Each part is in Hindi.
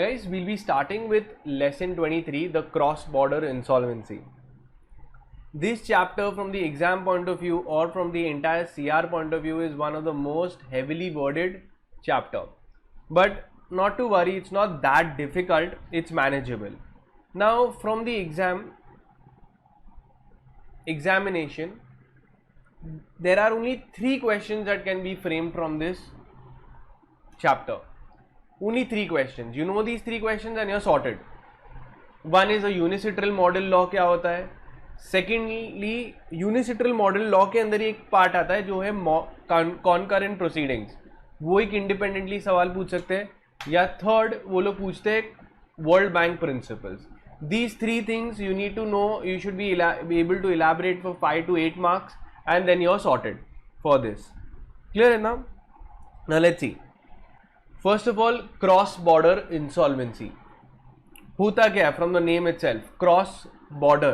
Hi guys, we'll be starting with lesson 23, the cross-border insolvency. This chapter from the exam point of view or from the entire CR point of view is one of the most heavily worded chapter. But not to worry, it's not that difficult, it's manageable. Now from the examination, there are only 3 questions that can be framed from this chapter. Only 3 questions. You know these 3 questions and you're sorted. One is a unicitral model law क्या होता है. Secondly, unicitral model law के अंदर एक पार्ट आता है जो है concurrent proceedings. वो एक independently सवाल पूछ सकते हैं. या थर्ड वो लोग पूछते हैं World Bank principles. These 3 things you need to know. You should be able to elaborate for 5 to 8 marks and then you're sorted for this. Clear enough? Now let's see. First of all, cross-border insolvency. होता क्या है? From the name itself, cross-border.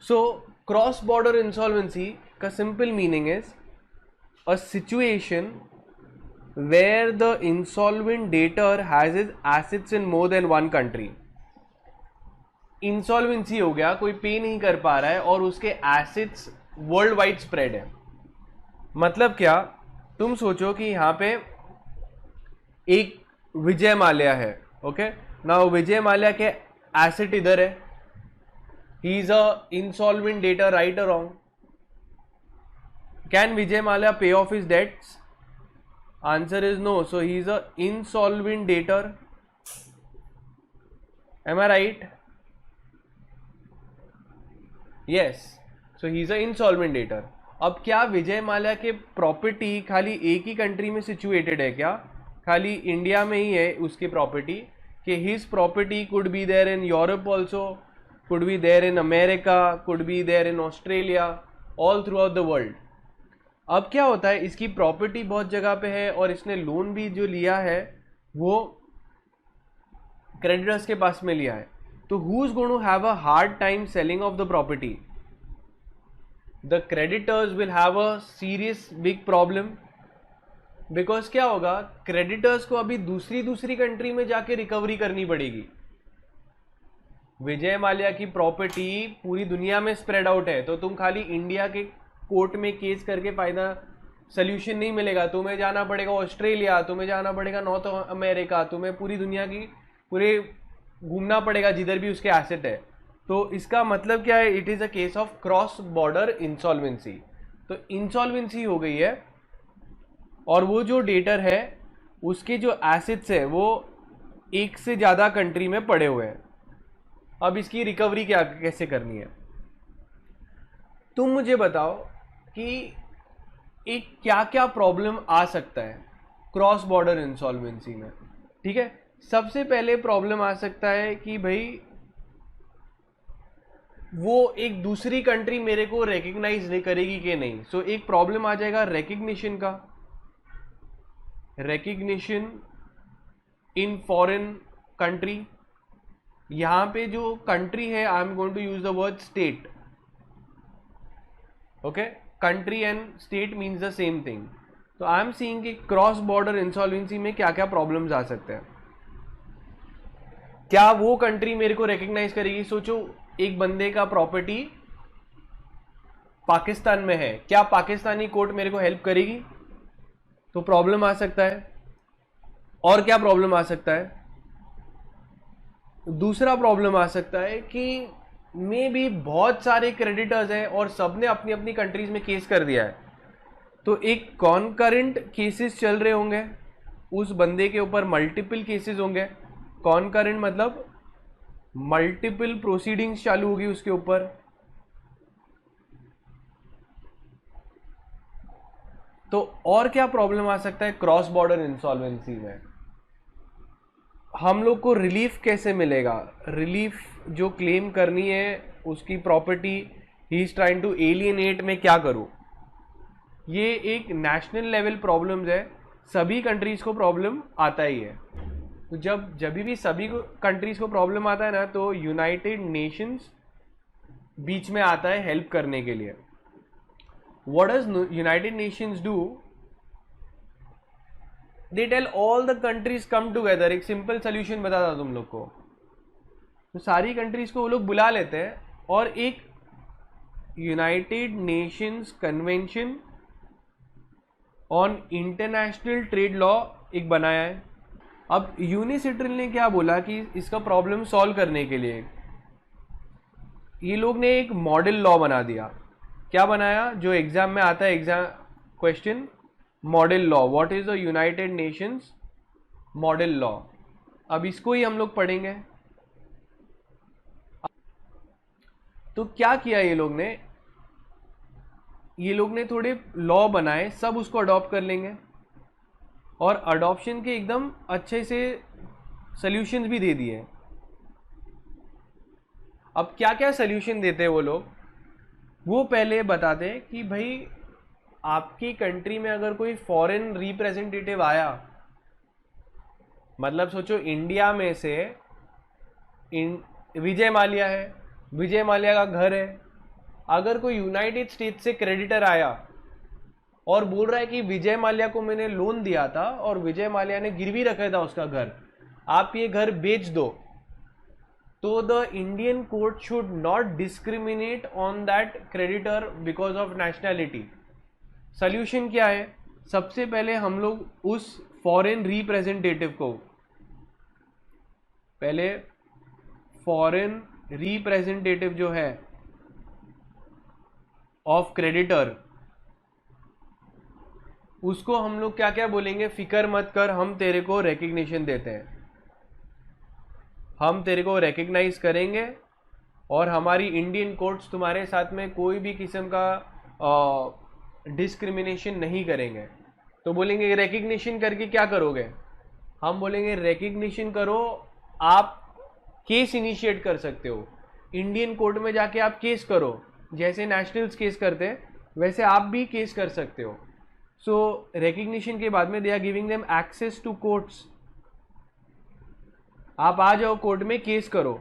So, cross-border insolvency का simple meaning is a situation where the insolvent debtor has his assets in more than one country. Insolvency हो गया, कोई पे नहीं कर पा रहा है और उसके assets वर्ल्ड वाइड स्प्रेड है. मतलब क्या? तुम सोचो कि यहाँ पे एक विजय माल्या है. ओके, नाउ विजय माल्या के एसेट इधर है. He is a insolvent debtor, right और wrong? Can Vijay Mallya pay off his debts? Answer is no. So he is a insolvent debtor. Am I right? Yes. So he is a insolvent debtor. अब क्या विजय माल्या के प्रॉपर्टी खाली एक ही कंट्री में सिचुएटेड है क्या? खाली इंडिया में ही है उसकी प्रॉपर्टी? कि his property could be there in Europe also, could be there in America, could be there in Australia, all throughout the world. अब क्या होता है, इसकी प्रॉपर्टी बहुत जगह पे है और इसने लोन भी जो लिया है वो क्रेडिटर्स के पास में लिया है. तो who is going to have a hard time selling off the property? The creditors will have a serious big problem because क्या होगा, creditors को अभी दूसरी कंट्री में जाके रिकवरी करनी पड़ेगी. विजय माल्या की प्रॉपर्टी पूरी दुनिया में स्प्रेड आउट है, तो तुम खाली इंडिया के कोर्ट में केस करके फायदा सोल्यूशन नहीं मिलेगा. तुम्हें जाना पड़ेगा ऑस्ट्रेलिया, तुम्हें जाना पड़ेगा नॉर्थ अमेरिका, तुम्हें पूरी दुनिया की पूरे घूमना पड़ेगा जिधर भी उसके एसेट है. तो इसका मतलब क्या है? It is a case of cross border insolvency. तो इंसॉल्वेंसी हो गई है और वो जो डेटर है उसके जो एसेट्स है वो एक से ज्यादा कंट्री में पड़े हुए हैं. अब इसकी रिकवरी क्या कैसे करनी है? तुम मुझे बताओ कि एक क्या क्या प्रॉब्लम आ सकता है क्रॉस बॉर्डर इंसॉल्वेंसी में. ठीक है, सबसे पहले प्रॉब्लम आ सकता है कि भाई वो एक दूसरी कंट्री मेरे को रिकग्नाइज नहीं करेगी कि नहीं. सो एक प्रॉब्लम आ जाएगा रिकग्निशन का. Recognition in foreign country. यहां पे जो कंट्री है, I am going to use the word state. Okay, country and state means the same thing. तो आई एम सीइंग कि क्रॉस बॉर्डर इंसॉल्वेंसी में क्या क्या प्रॉब्लम्स आ सकते हैं. क्या वो कंट्री मेरे को रिकग्नाइज करेगी? सोचो एक बंदे का प्रॉपर्टी पाकिस्तान में है, क्या पाकिस्तानी कोर्ट मेरे को हेल्प करेगी? तो प्रॉब्लम आ सकता है. और क्या प्रॉब्लम आ सकता है? दूसरा प्रॉब्लम आ सकता है कि मे भी बहुत सारे क्रेडिटर्स हैं और सबने अपनी अपनी कंट्रीज में केस कर दिया है. तो एक कॉन्करेंट केसेस चल रहे होंगे उस बंदे के ऊपर, मल्टीपल केसेस होंगे. कॉन्करेंट मतलब मल्टीपल प्रोसीडिंग्स चालू होगी उसके ऊपर. तो और क्या प्रॉब्लम आ सकता है क्रॉस बॉर्डर इंसॉल्वेंसी में? हम लोग को रिलीफ कैसे मिलेगा? रिलीफ जो क्लेम करनी है उसकी property he is trying to alienate में क्या करूं? ये एक नेशनल लेवल प्रॉब्लम्स है. सभी कंट्रीज को प्रॉब्लम आता ही है. तो जब भी सभी कंट्रीज को प्रॉब्लम आता है ना, तो यूनाइटेड नेशंस बीच में आता है हेल्प करने के लिए. What does United Nations do? They tell all the countries come together, एक सिंपल सोल्यूशन बताता तुम लोग को, तो सारी कंट्रीज को वो लोग बुला लेते हैं और एक United Nations convention on international trade law एक बनाया है। अब यूनिसिट्रल ने क्या बोला कि इसका प्रॉब्लम सॉल्व करने के लिए ये लोग ने एक मॉडल लॉ बना दिया। क्या बनाया, जो एग्जाम में आता है, exam question, model law, what is the United Nations model law. अब इसको ही हम लोग पढ़ेंगे। तो क्या किया ये लोग ने थोड़े लॉ बनाए, सब उसको अडॉप्ट कर लेंगे और अडॉप्शन के एकदम अच्छे से सॉल्यूशंस भी दे दिए। अब क्या क्या सॉल्यूशन देते हैं वो लोग, वो पहले बताते हैं कि भाई आपकी कंट्री में अगर कोई फॉरेन रिप्रेजेंटेटिव आया, मतलब सोचो इंडिया में से विजय माल्या है, विजय माल्या का घर है, अगर कोई यूनाइटेड स्टेट्स से क्रेडिटर आया और बोल रहा है कि विजय माल्या को मैंने लोन दिया था और विजय माल्या ने गिरवी रखा था उसका घर, आप ये घर बेच दो, तो the Indian court should not discriminate on that creditor because of nationality. Solution क्या है, सबसे पहले हम लोग उस फॉरेन रिप्रेजेंटेटिव को, पहले फॉरेन रिप्रेजेंटेटिव जो है ऑफ क्रेडिटर, उसको हम लोग क्या क्या बोलेंगे, फिक्र मत कर, हम तेरे को रिकग्निशन देते हैं, हम तेरे को रिकग्नाइज करेंगे और हमारी इंडियन कोर्ट्स तुम्हारे साथ में कोई भी किस्म का डिस्क्रिमिनेशन नहीं करेंगे। तो बोलेंगे रिकग्निशन करके क्या करोगे, हम बोलेंगे रिकग्निशन करो, आप केस इनिशिएट कर सकते हो, इंडियन कोर्ट में जाके आप केस करो, जैसे नेशनल्स केस करते हैं वैसे आप भी केस कर सकते हो। सो रिकग्निशन के बाद में they are giving them access to courts, आप आ जाओ कोर्ट में केस करो।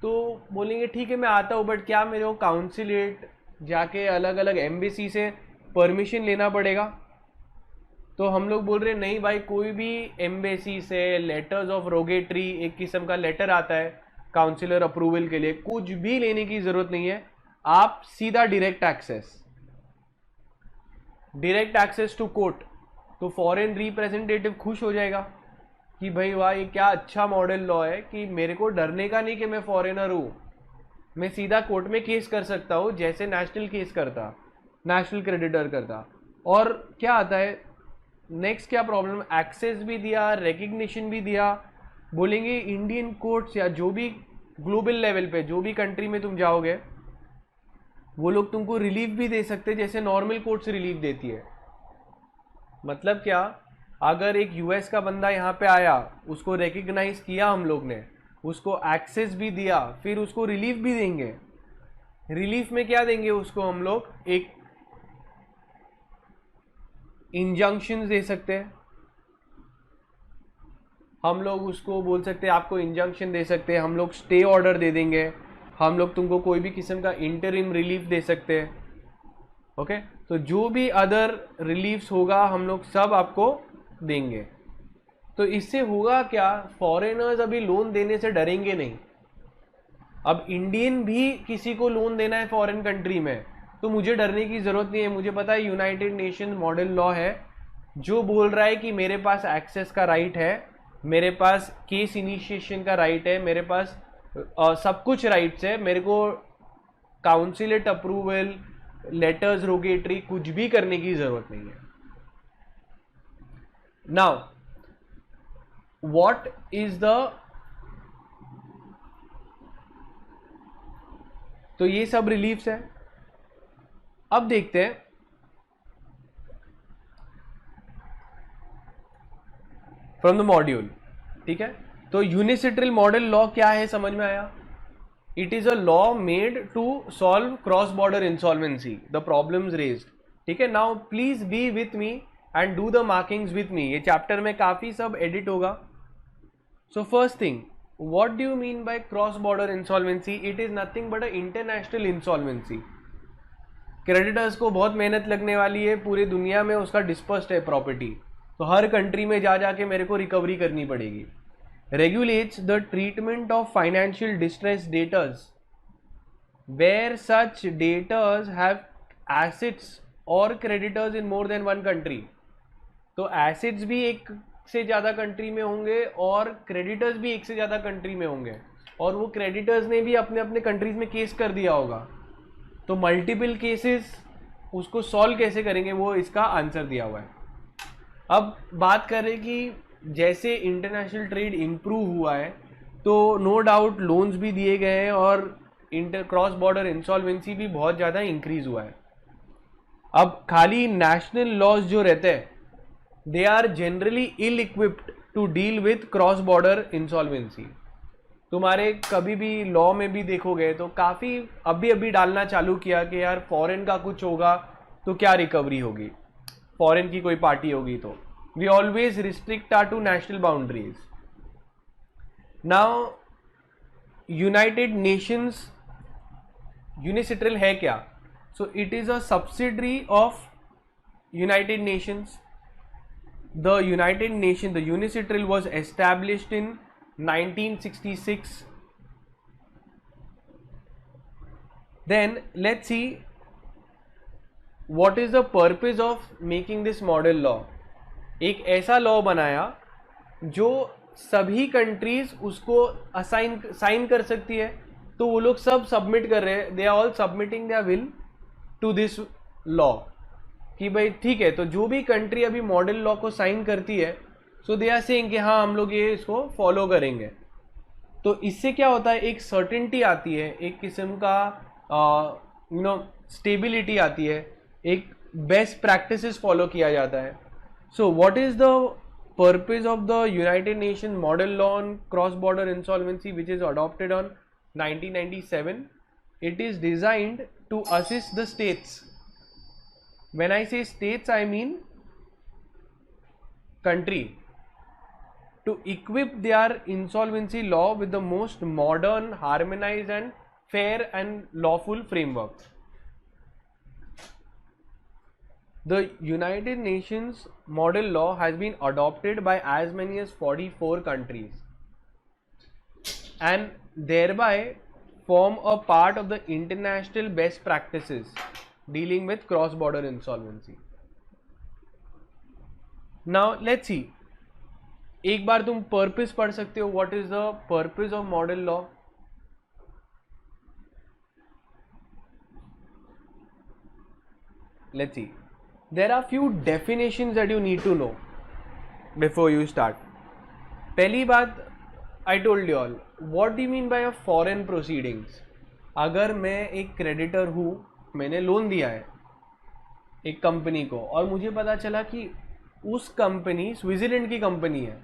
तो बोलेंगे ठीक है मैं आता हूँ, बट क्या मेरे को काउंसिलेट जाके अलग अलग एम्बेसी से परमिशन लेना पड़ेगा। तो हम लोग बोल रहे नहीं भाई, कोई भी एम्बेसी से लेटर्स ऑफ रोगेटरी, एक किस्म का लेटर आता है काउंसिलर अप्रूवल के लिए, कुछ भी लेने की जरूरत नहीं है, आप सीधा डायरेक्ट एक्सेस टू कोर्ट। तो फॉरेन रिप्रेजेंटेटिव खुश हो जाएगा कि भाई वाह, ये क्या अच्छा मॉडल लॉ है कि मेरे को डरने का नहीं कि मैं फॉरेनर हूँ, मैं सीधा कोर्ट में केस कर सकता हूँ जैसे नेशनल केस करता, नेशनल क्रेडिटर करता। और क्या आता है नेक्स्ट, क्या प्रॉब्लम, एक्सेस भी दिया, रिकग्निशन भी दिया। बोलेंगे इंडियन कोर्ट्स या जो भी ग्लोबल लेवल पे जो भी कंट्री में तुम जाओगे, वो लोग तुमको रिलीफ भी दे सकते जैसे नॉर्मल कोर्ट्स रिलीफ देती है। मतलब क्या, अगर एक यूएस का बंदा यहाँ पे आया, उसको रिकग्नाइज किया हम लोग ने, उसको एक्सेस भी दिया, फिर उसको रिलीफ भी देंगे। रिलीफ में क्या देंगे उसको हम लोग, एक इंजंक्शन दे सकते हैं, हम लोग उसको बोल सकते हैं आपको इंजंक्शन दे सकते हैं, हम लोग स्टे ऑर्डर दे देंगे, हम लोग तुमको कोई भी किस्म का इंटरिम रिलीफ दे सकते हैं। ओके, तो जो भी अदर रिलीफ्स होगा हम लोग सब आपको देंगे। तो इससे होगा क्या, फॉरेनर्स अभी लोन देने से डरेंगे नहीं। अब इंडियन भी किसी को लोन देना है फॉरेन कंट्री में, तो मुझे डरने की जरूरत नहीं है। मुझे पता है यूनाइटेड नेशन मॉडल लॉ है जो बोल रहा है कि मेरे पास एक्सेस का राइट है, मेरे पास केस इनिशिएशन का राइट है, मेरे पास सब कुछ राइट्स है, मेरे को काउंसिलेट अप्रूवल, लेटर्स रोगेटरी कुछ भी करने की जरूरत नहीं है। नाउ व्हाट इज द, तो ये सब रिलीफ्स है। अब देखते हैं फ्रॉम द मॉड्यूल, ठीक है। तो यूनिसिट्रल मॉडल लॉ क्या है समझ में आया। It is a law made to solve cross border insolvency, the problems raised, ठीक है। Now please be with me and do the markings with me. ये चैप्टर में काफी सब एडिट होगा। So first thing, what do you mean by cross border insolvency? It is nothing but a international insolvency. Creditors को बहुत मेहनत लगने वाली है, पूरी दुनिया में उसका डिस्पर्स्ड है प्रॉपर्टी, तो हर कंट्री में जा जाके मेरे को रिकवरी करनी पड़ेगी. Regulates the treatment of financial distress debtors where such debtors have assets or creditors in more than one country. तो assets भी एक से ज़्यादा कंट्री में होंगे और क्रेडिटर्स भी एक से ज़्यादा कंट्री में होंगे, और वो क्रेडिटर्स ने भी अपने अपने कंट्रीज में केस कर दिया होगा. तो मल्टीपल केसेस उसको सॉल्व कैसे करेंगे, वो इसका आंसर दिया हुआ है. अब बात करें कि जैसे इंटरनेशनल ट्रेड इम्प्रूव हुआ है तो नो डाउट लोन्स भी दिए गए हैं और क्रॉस बॉर्डर इंसॉल्वेंसी भी बहुत ज़्यादा इंक्रीज हुआ है. अब खाली नेशनल लॉज जो रहते हैं they are generally ill equipped to deal with cross border insolvency. तुम्हारे कभी भी लॉ में भी देखोगे तो काफ़ी अभी डालना चालू किया कि यार फॉरेन का कुछ होगा तो क्या रिकवरी होगी, फॉरेन की कोई पार्टी होगी तो. We always restrict our to national boundaries. Now United Nations UNCITRAL है क्या? So it is a subsidiary of United Nations. The United Nation, the UNCITRAL was established in 1966. Then let's see what is the purpose of making this model law. एक ऐसा लॉ बनाया जो सभी कंट्रीज उसको साइन कर सकती है. तो वो लोग सब सबमिट कर रहे हैं, they are all submitting their will to this law कि भाई ठीक है, तो जो भी कंट्री अभी मॉडल लॉ को साइन करती है सो दे आर सेइंग कि हाँ हम लोग ये इसको फॉलो करेंगे. तो इससे क्या होता है, एक सर्टेनिटी आती है, एक किस्म का स्टेबिलिटी आती है, एक बेस्ट प्रैक्टिसेस फॉलो किया जाता है. So what is the purpose of the United nation model law on cross border insolvency which is adopted on 1997? It is designed to assist the states. When I say states, I mean country, to equip their insolvency law with the most modern, harmonized and fair and lawful framework. The United Nations model law has been adopted by as many as 44 countries and thereby form a part of the international best practices dealing with cross border insolvency. Now let's see, एक बार तुम पर्पस पढ़ सकते हो. What is the purpose of model law? Let's see, there are few definitions that you need to know before you start. पहली बात, I told you all, what do you mean by a foreign proceedings. अगर मैं एक क्रेडिटर हूँ, मैंने लोन दिया है एक कंपनी को और मुझे पता चला कि उस कंपनी स्विट्जरलैंड की कंपनी है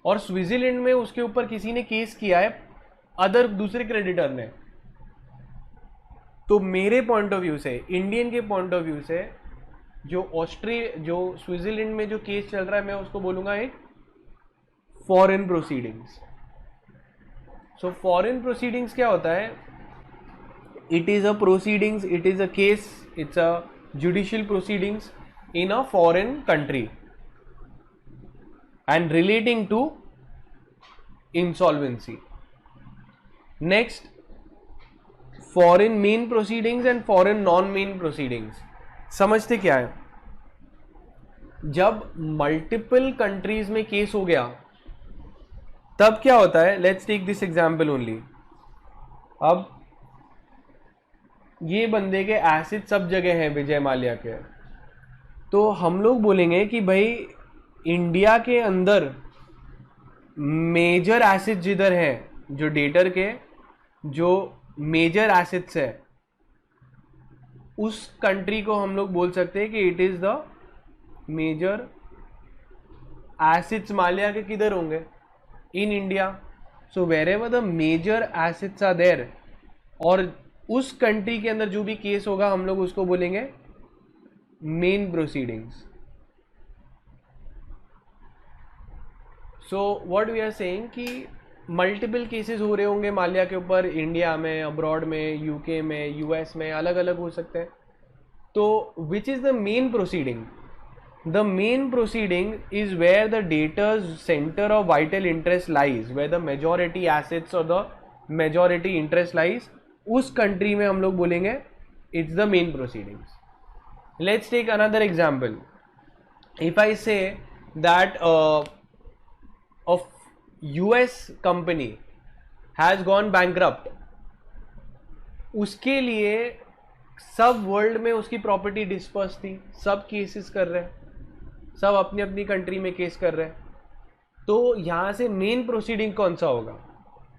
और स्विट्जरलैंड में उसके ऊपर किसी ने केस किया है दूसरे क्रेडिटर ने, तो मेरे पॉइंट ऑफ व्यू से, इंडियन के पॉइंट ऑफ व्यू से, जो स्विट्जरलैंड में जो केस चल रहा है मैं उसको बोलूँगा एक foreign proceedings. So foreign proceedings क्या होता है? It is a proceedings, it is a case, it's a judicial proceedings in a foreign country and relating to insolvency. Next, foreign main proceedings and foreign non main proceedings. समझते क्या है? जब मल्टीपल कंट्रीज में केस हो गया तब क्या होता है? Let's take this example only. अब ये बंदे के एसिड सब जगह हैं विजय माल्या के, तो हम लोग बोलेंगे कि भाई इंडिया के अंदर मेजर एसेट्स जिधर हैं, जो डेटर के जो मेजर एसेट्स है, उस कंट्री को हम लोग बोल सकते हैं कि it is the major assets. Mallya के किधर होंगे? In India. So wherever the major assets are there, और उस कंट्री के अंदर जो भी केस होगा हम लोग उसको बोलेंगे main proceedings. So what we are saying कि मल्टीपल केसेस हो रहे होंगे माल्या के ऊपर, इंडिया में, अब्रॉड में, यूके में, यूएस में, अलग अलग हो सकते हैं. तो which is the main proceeding? The main proceeding is where the debtor's center of vital interest lies, where the majority assets or the majority interest lies. उस country में हम लोग बोलेंगे it's the main proceedings. Let's take another example. If I say that a US company has gone bankrupt, उसके लिए सब वर्ल्ड में उसकी प्रॉपर्टी डिस्पर्स थी, सब केसेस कर रहे हैं, सब अपनी अपनी कंट्री में केस कर रहे हैं, तो यहाँ से मेन प्रोसीडिंग कौन सा होगा?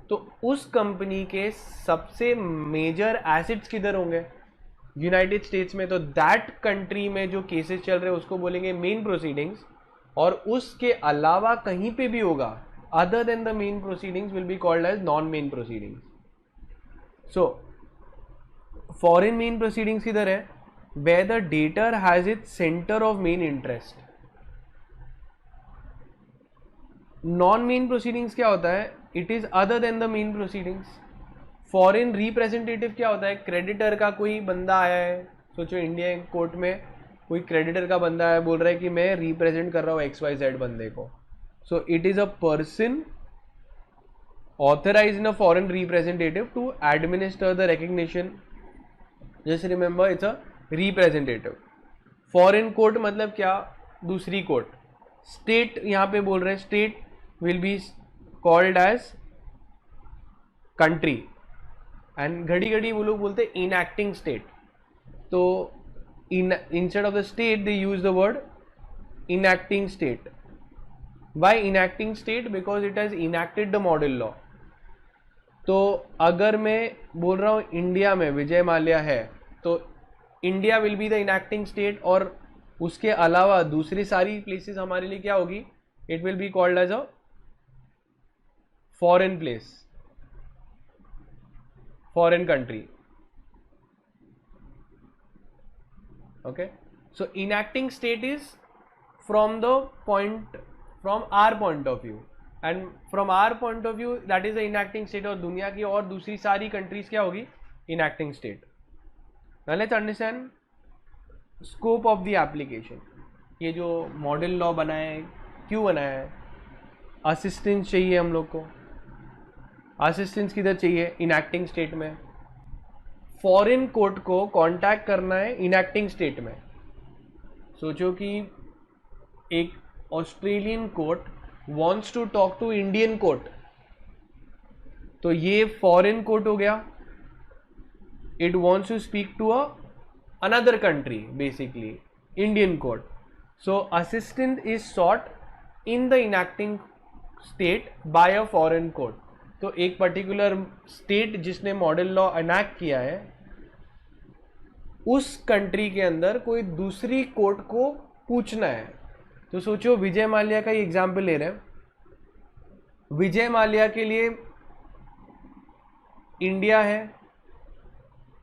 तो उस कंपनी के सबसे मेजर एसेट्स किधर होंगे? यूनाइटेड स्टेट्स में. तो दैट कंट्री में जो केसेस चल रहे हैं उसको बोलेंगे मेन प्रोसीडिंग्स, और उसके अलावा कहीं पे भी होगा other than the main proceedings will be called as non main proceedings. So foreign main proceedings किधर है? Where the debtor has its centre of main interest. Non main proceedings क्या होता है? It is other than the main proceedings. Foreign representative क्या होता है? क्रेडिटर का कोई बंदा आया है, सोचो इंडिया कोर्ट में कोई क्रेडिटर का बंदा है, बोल रहा है कि मैं रिप्रेजेंट कर रहा हूँ XYZ बंदे को. सो it is a person authorized in a foreign representative to administer the recognition. Just remember it's a representative. Foreign court मतलब क्या? दूसरी कोर्ट. स्टेट यहाँ पे बोल रहे हैं, state will be called as country, and घड़ी घड़ी वो लोग बोलते हैं इनएक्टिंग स्टेट. तो instead of the state they use the word enacting state. Why enacting state? Because it has enacted the model law. तो अगर मैं बोल रहा हूँ इंडिया में विजय माल्या है, तो India will be the enacting state, और उसके अलावा दूसरी सारी प्लेसेस हमारे लिए क्या होगी? It will be called as a foreign place, foreign country. Okay, so enacting state is from our point of view, and from our point of view that is the enacting state. और दुनिया की और दूसरी सारी कंट्रीज क्या होगी? enacting state. Now let's understand scope of the application. ये जो मॉडल लॉ बनाया है, क्यों बनाया है? असिस्टेंस चाहिए हम लोग को. असिस्टेंस किधर चाहिए? enacting state में. फॉरेन कोर्ट को कांटेक्ट करना है enacting स्टेट में. सोचो कि एक Australian court wants to talk to Indian court, तो ये फॉरेन कोर्ट हो गया. It wants to speak to another country, basically Indian court. So assistant is sought in the enacting state by a foreign court. तो एक पर्टिकुलर स्टेट जिसने मॉडल लॉ एनैक्ट किया है, उस कंट्री के अंदर कोई दूसरी कोर्ट को पूछना है. तो सोचो विजय माल्या का ही एग्जाम्पल ले रहे हैं. विजय माल्या के लिए इंडिया है.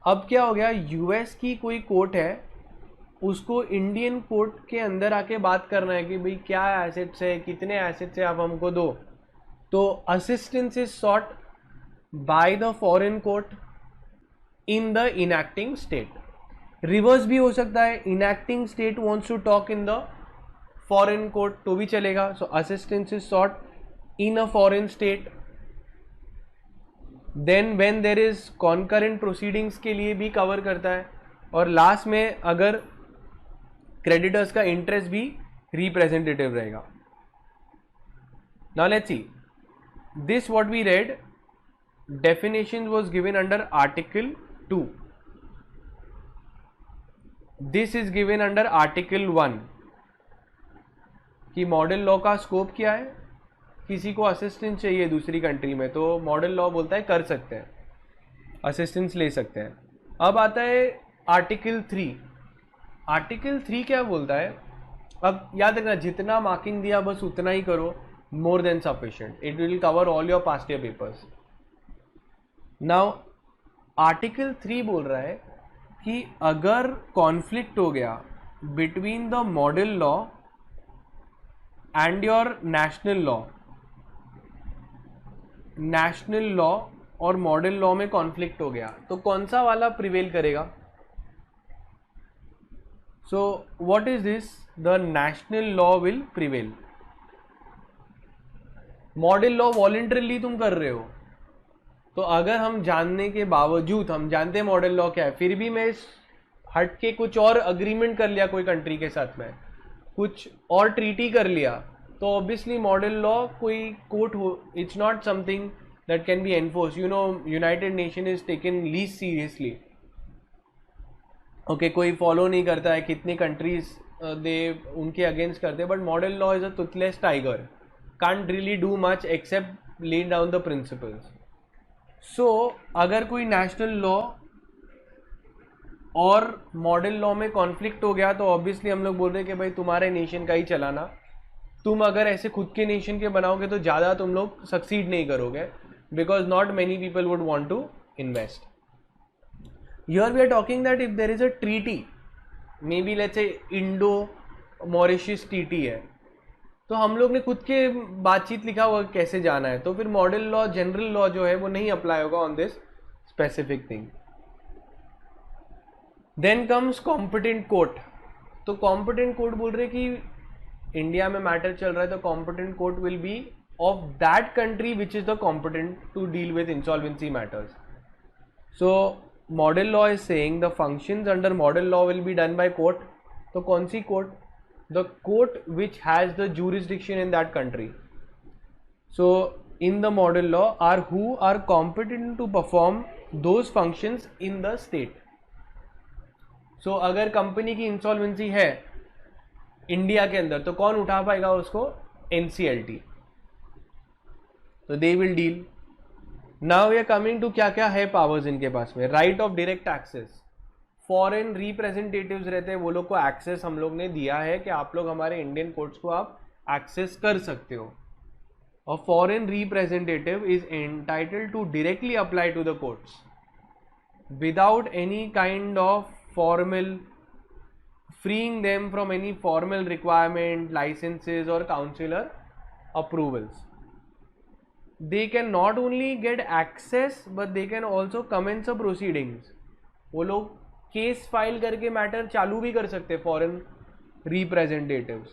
अब क्या हो गया? यूएस की कोई कोर्ट है, उसको इंडियन कोर्ट के अंदर आके बात करना है कि भाई क्या एसेट्स है, कितने एसेट्स है, आप हमको दो. तो assistance is sought by the foreign court in the enacting state. Reverse भी हो सकता है, enacting state wants to talk in the foreign court, तो भी चलेगा. So assistance is sought in a foreign state. Then when there is concurrent proceedings के लिए भी कवर करता है. और लास्ट में अगर क्रेडिटर्स का इंटरेस्ट भी रिप्रेजेंटेटिव रहेगा. Now let's see this what we read. Definition was given under article 2. This is given under article 1 कि मॉडल लॉ का स्कोप क्या है. किसी को असिस्टेंस चाहिए दूसरी कंट्री में, तो मॉडल लॉ बोलता है कर सकते हैं, असिस्टेंस ले सकते हैं. अब आता है आर्टिकल 3. आर्टिकल 3 क्या बोलता है? अब याद रखना, जितना मार्किंग दिया बस उतना ही करो, more than sufficient. It will cover all your past year papers. Now article 3 बोल रहा है कि अगर कॉन्फ्लिक्ट हो गया between the model law and your national law, national law और मॉडल लॉ में कॉन्फ्लिक्ट हो गया, तो कौन सा वाला प्रिवेल करेगा? So what is this? The national law will prevail. Model law voluntarily तुम कर रहे हो, तो अगर हम जानने के बावजूद, हम जानते हैं मॉडल लॉ क्या है, फिर भी मैं हट के कुछ और अग्रीमेंट कर लिया कोई कंट्री के साथ में, कुछ और ट्रीटी कर लिया, तो ऑब्वियसली मॉडल लॉ कोई कोर्ट हो, it's not something that can be enforce. You know, United nation is taken least seriously. Okay, कोई फॉलो नहीं करता है, कितनी कंट्रीज दे उनके अगेंस्ट करते हैं, but model law is a toothless tiger, can't really do much except lay down the principles. So अगर कोई नेशनल लॉ और मॉडल लॉ में कॉन्फ्लिक्ट हो गया, तो ऑब्वियसली हम लोग बोल रहे हैं कि भाई तुम्हारे नेशन का ही चलाना, तुम अगर ऐसे खुद के नेशन के बनाओगे तो ज़्यादा तुम लोग सक्सीड नहीं करोगे, because not many people would want to invest. Here we are talking that if there is a treaty, maybe let's say Indo Mauritius treaty है, तो हम लोग ने खुद के बातचीत लिखा हुआ कैसे जाना है, तो फिर मॉडल लॉ, जनरल लॉ जो है वो नहीं अप्लाई होगा on this specific thing. Then comes competent court. तो कॉम्पिटेंट कोर्ट बोल रहे कि इंडिया में मैटर चल रहा है, तो competent court will be of that country which is the competent to deal with insolvency matters. So model law is saying the functions under model law will be done by court. तो कौन सी court? The court which has the jurisdiction in that country. So in the model law are who are competent to perform those functions in the state. So अगर कंपनी की इंसॉल्वेंसी है इंडिया के अंदर, तो कौन उठा पाएगा उसको? NCLT. तो they will deal. Now we are coming to क्या क्या है पावर्स इनके पास में. Right of direct access. Foreign representatives रहते हैं, वो लोग को एक्सेस हम लोग ने दिया है कि आप लोग हमारे इंडियन कोर्ट्स को आप एक्सेस कर सकते हो. A foreign representative is entitled to directly apply to the courts without any kind of formal, freeing them from any formal requirement, licenses or counselor approvals. They can not only get access but they can also commence a proceedings. वो लोग केस फाइल करके मैटर चालू भी कर सकते फॉरेन रिप्रेजेंटेटिव्स.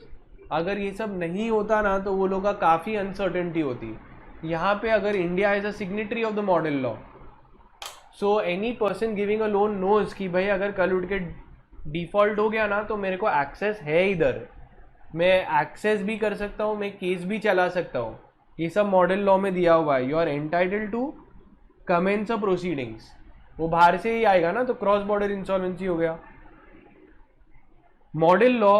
अगर ये सब नहीं होता ना, तो वो लोग का काफ़ी अनसर्टेनिटी होती. यहाँ पे अगर India as a signatory of the model law, so any person giving a loan knows कि भाई अगर कल उठ के डिफॉल्ट हो गया ना, तो मेरे को एक्सेस है इधर, मैं एक्सेस भी कर सकता हूँ, मैं केस भी चला सकता हूँ. ये सब मॉडल लॉ में दिया हुआ है. You are entitled to commence a proceedings. वो बाहर से ही आएगा ना, तो क्रॉस बॉर्डर इंसॉल्वेंसी हो गया. Model law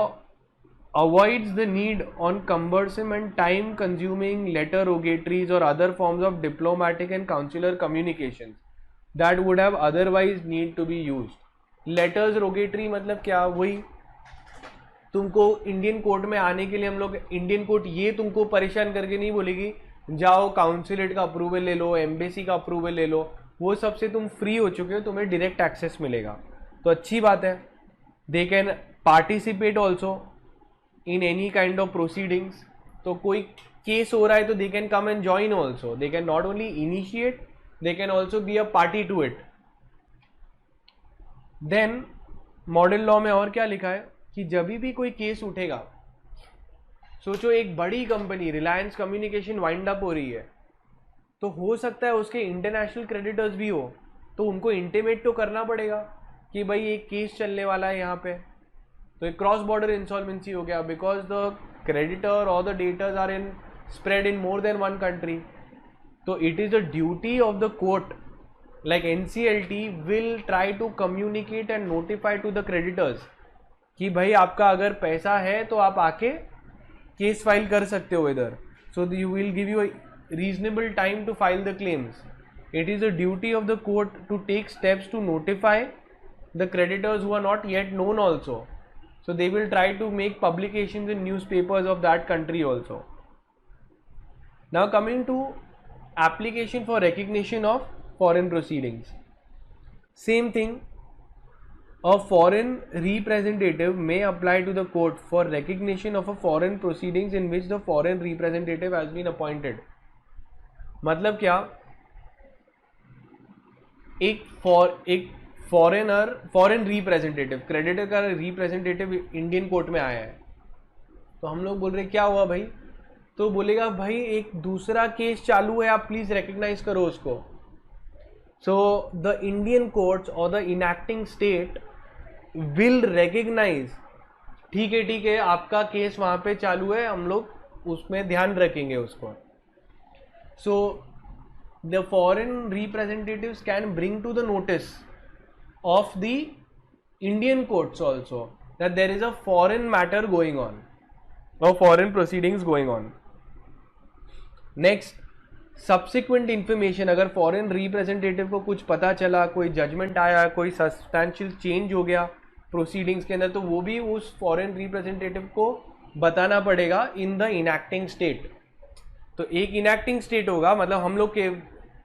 avoids the need on cumbersome and time consuming letter rogatories or other forms of diplomatic and consular communications that would have otherwise need to be used. Letters rogatory मतलब क्या? वही तुमको इंडियन कोर्ट में आने के लिए हम लोग, इंडियन कोर्ट ये तुमको परेशान करके नहीं बोलेगी जाओ काउंसिलेट का अप्रूवल ले लो, एम्बेसी का अप्रूवल ले लो. वो सबसे तुम फ्री हो चुके हो, तुम्हें डायरेक्ट एक्सेस मिलेगा, तो अच्छी बात है. They can participate also in any kind of proceedings. तो कोई केस हो रहा है तो they can come and join also. They can not only initiate, they can also be a party to it. Then model law में और क्या लिखा है कि जब भी कोई केस उठेगा, सोचो एक बड़ी company Reliance communication wind up हो रही है, तो हो सकता है उसके इंटरनेशनल क्रेडिटर्स भी हो, तो उनको इंटीमेट तो करना पड़ेगा कि भाई एक केस चलने वाला है यहाँ पे. तो एक क्रॉस बॉर्डर इंसॉल्वेंसी हो गया बिकॉज द क्रेडिटर और the debtors are in spread in more than one country. तो it is the duty of the court, like NCLT will try to communicate and notify to the creditors कि भाई आपका अगर पैसा है तो आप आके केस फाइल कर सकते हो इधर. so you will give you a reasonable time to file the claims. It is a duty of the court to take steps to notify the creditors who are not yet known also. So they will try to make publications in newspapers of that country also. Now coming to application for recognition of foreign proceedings. Same thing, a foreign representative may apply to the court for recognition of a foreign proceedings in which the foreign representative has been appointed. मतलब क्या? एक फॉरेन रिप्रेजेंटेटिव, क्रेडिटर का रिप्रेजेंटेटिव इंडियन कोर्ट में आया है, तो हम लोग बोल रहे क्या हुआ भाई, तो बोलेगा भाई एक दूसरा केस चालू है, आप प्लीज रिकग्नाइज करो उसको. सो द इंडियन कोर्ट्स और the enacting state will recognise, ठीक है आपका केस वहां पे चालू है, हम लोग उसमें ध्यान रखेंगे उसको. So the foreign representatives can bring to the notice of the Indian courts also that there is a foreign matter going on or foreign proceedings going on. Next, subsequent information, अगर foreign representative को कुछ पता चला, कोई judgment आया, कोई substantial change हो गया proceedings के अंदर, तो वो भी उस foreign representative को बताना पड़ेगा in the enacting state. तो एक enacting state होगा, मतलब हम लोग के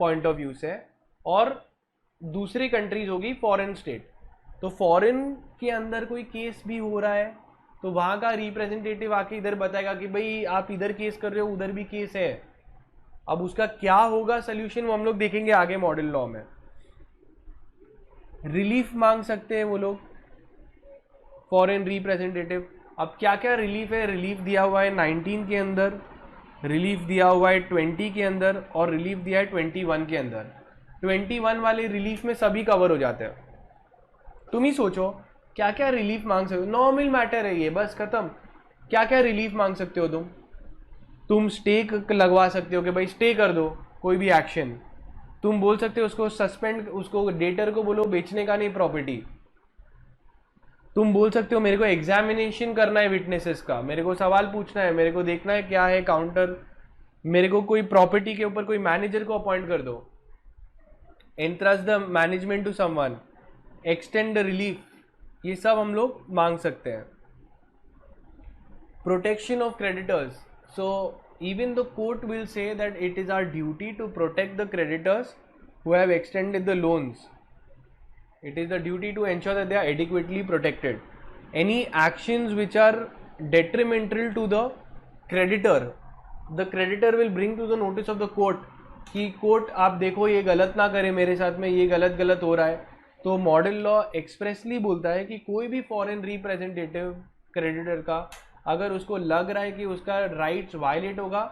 point of view से, और दूसरी कंट्रीज होगी फॉरेन स्टेट. तो फॉरेन के अंदर कोई केस भी हो रहा है तो वहां का रिप्रेजेंटेटिव आके इधर बताएगा कि भाई आप इधर केस कर रहे हो, उधर भी केस है. अब उसका क्या होगा सोल्यूशन, वो हम लोग देखेंगे आगे मॉडल लॉ में. रिलीफ मांग सकते हैं वो लोग फॉरेन रिप्रेजेंटेटिव. अब क्या क्या रिलीफ है, रिलीफ दिया हुआ है 19 के अंदर, रिलीफ दिया हुआ है 20 के अंदर, और रिलीफ दिया है 21 के अंदर. 21 वाले रिलीफ में सभी कवर हो जाते हैं. तुम ही सोचो क्या क्या रिलीफ मांग सकते हो, नॉर्मल मैटर है ये, बस खत्म. क्या क्या रिलीफ मांग सकते हो तुम स्टे लगवा सकते हो कि भाई स्टे कर दो कोई भी एक्शन. तुम बोल सकते हो उसको सस्पेंड, उसको डेटर को बोलो बेचने का नहीं प्रॉपर्टी. तुम बोल सकते हो मेरे को एग्जामिनेशन करना है विटनेसेस का, मेरे को सवाल पूछना है, मेरे को देखना है क्या है काउंटर, मेरे को कोई प्रॉपर्टी के ऊपर कोई मैनेजर को अपॉइंट कर दो, entrust the management to someone, extend the relief, ये सब हम लोग मांग सकते हैं. Protection of creditors, so even the court will say that it is our duty to protect the creditors who have extended the loans. It is the duty to ensure that they are adequately protected. Any actions which are detrimental to the creditor will bring to the notice of the court कि कोर्ट आप देखो ये गलत ना करे मेरे साथ में, ये गलत हो रहा है. तो मॉडल लॉ एक्सप्रेसली बोलता है कि कोई भी फॉरेन रिप्रेजेंटेटिव क्रेडिटर का अगर उसको लग रहा है कि उसका राइट्स वायलेट होगा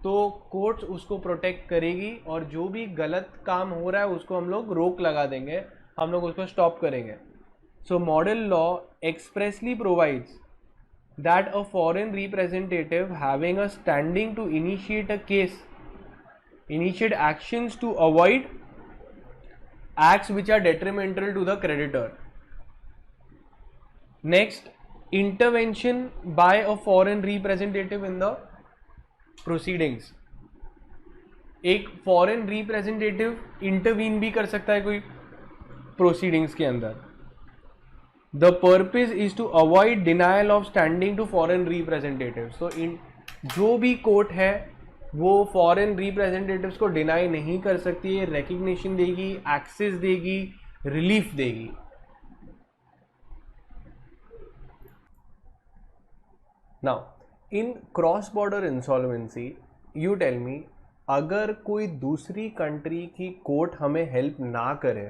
तो कोर्ट उसको प्रोटेक्ट करेगी, और जो भी गलत काम हो रहा है उसको हम लोग रोक लगा देंगे, हम लोग उसको स्टॉप करेंगे. So model law expressly provides that a foreign representative having a standing to initiate a case initiate actions to avoid acts which are detrimental to the creditor. Next, intervention by a foreign representative in the proceedings. एक foreign representative intervene भी कर सकता है कोई proceedings के अंदर. The purpose is to avoid denial of standing to foreign representatives. So जो भी कोर्ट है वो फॉरेन रिप्रेजेंटेटिव्स को डिनाई नहीं कर सकती है, रिकग्निशन देगी, एक्सेस देगी, रिलीफ देगी. Now in cross border insolvency you tell me, अगर कोई दूसरी कंट्री की कोर्ट हमें हेल्प ना करे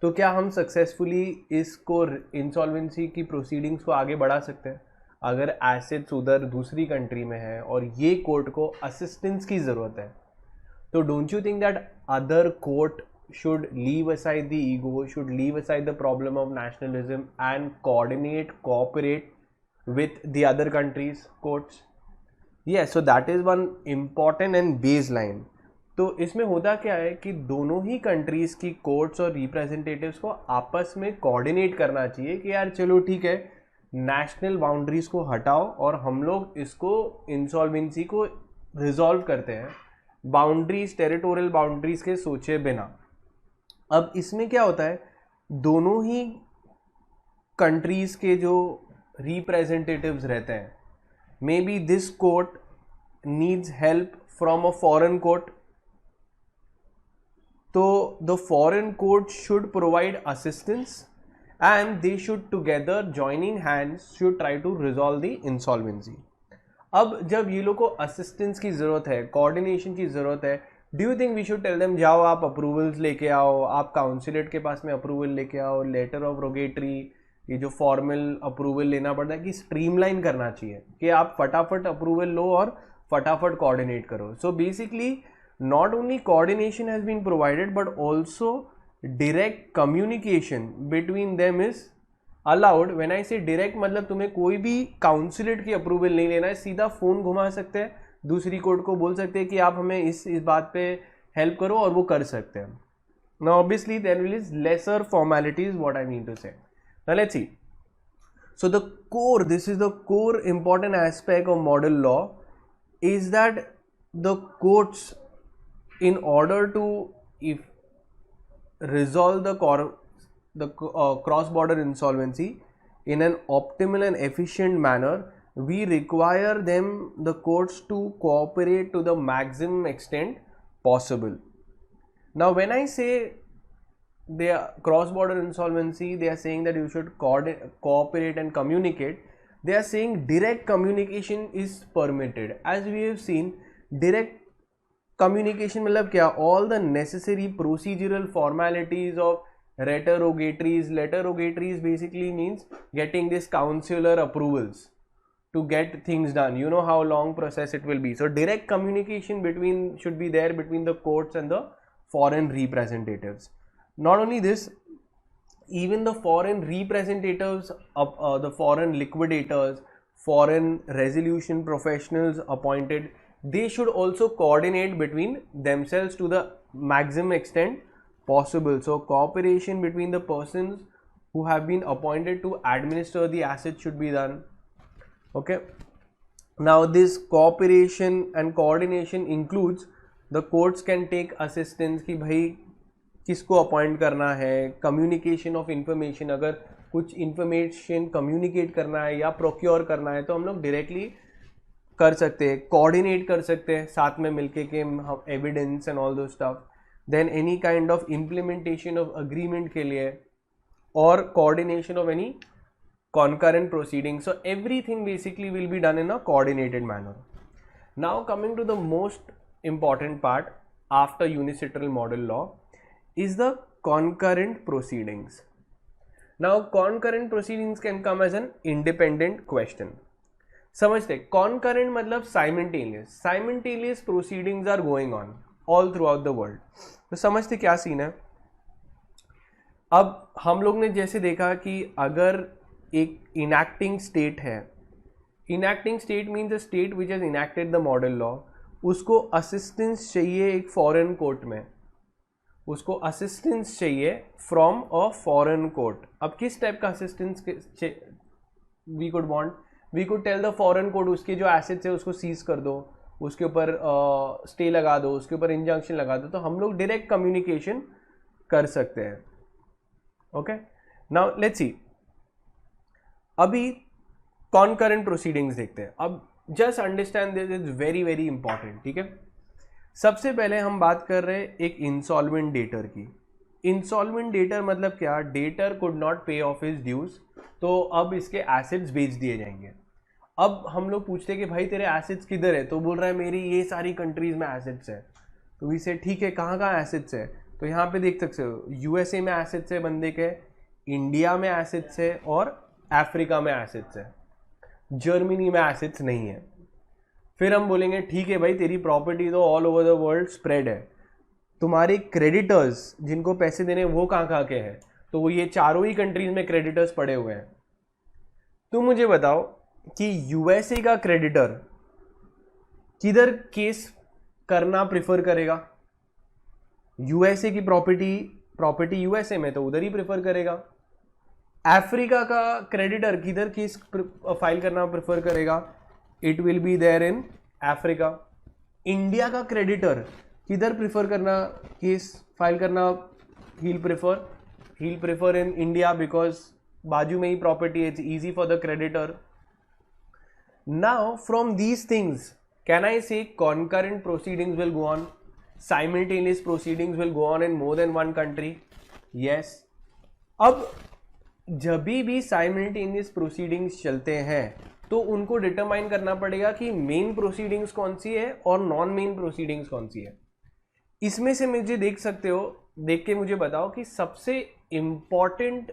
तो क्या हम सक्सेसफुली इसको इंसॉल्वेंसी की प्रोसीडिंग्स को आगे बढ़ा सकते हैं? अगर एसेट्स उधर दूसरी कंट्री में है और ये कोर्ट को असिस्टेंस की ज़रूरत है, तो don't you think that other court should leave aside the ego, should leave aside the problem of nationalism and cooperate with the other countries' courts? Yes, so that is one important and baseline. तो इसमें होता क्या है कि दोनों ही कंट्रीज़ की कोर्ट्स और रिप्रेजेंटेटिव्स को आपस में कोऑर्डिनेट करना चाहिए कि यार चलो ठीक है, नेशनल बाउंड्रीज़ को हटाओ और हम लोग इसको इंसॉल्वेंसी को रिजॉल्व करते हैं बाउंड्रीज, टेरिटोरियल बाउंड्रीज़ के सोचे बिना. अब इसमें क्या होता है, दोनों ही कंट्रीज़ के जो रिप्रेजेंटेटिव्स रहते हैं, may be this court needs help from a foreign court, तो the foreign court should provide assistance and they should together joining hands should try to resolve the insolvency. अब जब ये लोग को असिस्टेंस की ज़रूरत है, कोऑर्डिनेशन की ज़रूरत है, do you think we should tell them जाओ आप अप्रूवल्स लेके आओ, आप काउंसिलेट के पास में अप्रूवल लेके आओ, लेटर ऑफ रोगेटरी, ये जो फॉर्मल अप्रूवल लेना पड़ता है, कि स्ट्रीमलाइन करना चाहिए कि आप फटाफट अप्रूवल लो और फटाफट कोऑर्डिनेट करो. So basically not only coordination has been provided but also direct communication between them is allowed. When I say direct मतलब तुम्हें कोई भी काउंसिलेट की अप्रूवल नहीं लेना है, सीधा फ़ोन घुमा सकते हैं, दूसरी कोर्ट को बोल सकते हैं कि आप हमें इस बात पे हेल्प करो और वो कर सकते हैं. Now obviously there will is lesser formalities, what I mean to say. Now let's see. So the core, this is the core important aspect of model law, is that the courts, in order to resolve the cross-border insolvency in an optimal and efficient manner, we require the courts to cooperate to the maximum extent possible. Now when I say they are cross-border insolvency, they are saying that you should cooperate and communicate. They are saying direct communication is permitted. As we have seen, direct communication मतलब क्या, all the necessary procedural formalities of letter rogatories basically means getting this consular approvals to get things done. You know how long process it will be. So direct communication should be there between the courts and the foreign representatives. Not only this, even the foreign representatives, the foreign liquidators, foreign resolution professionals appointed, they should also coordinate between themselves to the maximum extent possible. So cooperation between the persons who have been appointed to administer the assets should be done. Okay. Now this cooperation and coordination includes the courts can take assistance कि भाई किसको अपॉइंट करना है, कम्युनिकेशन ऑफ इंफॉर्मेशन, अगर कुछ इंफॉर्मेशन कम्युनिकेट करना है या प्रोक्योर करना है तो हम लोग डायरेक्टली कर सकते हैं, कोऑर्डिनेट कर सकते हैं साथ में मिलके के हम evidence and all those stuff. Then any kind of implementation of agreement के लिए और coordination of any concurrent proceedings. So everything basically will be done in a coordinated manner. Now coming to the most important part after unilateral model law is the concurrent proceedings. Now concurrent proceedings can come as an independent question. समझते, concurrent मतलब simultaneous proceedings are going on all throughout the world. तो समझते क्या सीन है. अब हम लोग ने जैसे देखा कि अगर एक इनैक्टिंग स्टेट है, enacting state means the state which has enacted the model law, उसको असिस्टेंस चाहिए एक फॉरेन कोर्ट में, उसको असिस्टेंस चाहिए फ्रॉम अ फॉरेन कोर्ट. अब किस टाइप का assistance we could want, we could tell the foreign court उसके जो एसेट्स है उसको सीज कर दो, उसके ऊपर स्टे लगा दो, उसके ऊपर इंजंक्शन लगा दो, तो हम लोग डायरेक्ट कम्युनिकेशन कर सकते हैं. ओके, नाउ लेट्स सी. अभी कॉनकरेंट प्रोसीडिंग्स देखते हैं. अब just understand this is very very important. ठीक है, सबसे पहले हम बात कर रहे हैं एक इंसॉल्वेंट डेटर की. इंसॉल्वेंट डेटर मतलब क्या, डेटर कुड नॉट पे ऑफ हिज ड्यूज, तो अब इसके एसेट्स बेच दिए जाएंगे. अब हम लोग पूछते हैं कि भाई तेरे एसेट्स किधर है, तो बोल रहा है मेरी ये सारी कंट्रीज में एसेट्स है. तो इसे ठीक है, कहाँ कहाँ एसेट्स है, तो यहाँ पे देख सकते हो यूएसए में एसेट्स है बंदे के, इंडिया में एसेट्स है और अफ्रीका में एसेट्स है, जर्मनी में एसेट्स नहीं है. फिर हम बोलेंगे ठीक है भाई तेरी प्रॉपर्टी तो all over the world spread है, तुम्हारे क्रेडिटर्स जिनको पैसे देने वो कहाँ कहाँ के हैं, तो वो ये चारों ही कंट्रीज में क्रेडिटर्स पड़े हुए हैं. तुम मुझे बताओ कि यूएसए का क्रेडिटर किधर केस करना प्रिफर करेगा. यूएसए की प्रॉपर्टी यूएसए में, तो उधर ही प्रिफर करेगा. अफ्रीका का क्रेडिटर किधर केस फाइल करना प्रेफर करेगा, it will be there in Africa. India का क्रेडिटर किधर प्रेफर करना केस फाइल करना, he'll prefer in India because बाजू में ही प्रॉपर्टी है, it's easy for the creditor. Now from these things can I say concurrent proceedings will go on, simultaneous proceedings will go on in more than one country? Yes. अब जब भी साइमल्टेनियस प्रोसीडिंग्स चलते हैं तो उनको डिटरमाइन करना पड़ेगा कि मेन प्रोसीडिंग्स कौन सी है और नॉन मेन प्रोसीडिंग्स कौन सी है. इसमें से मुझे देख के मुझे बताओ कि सबसे इंपॉर्टेंट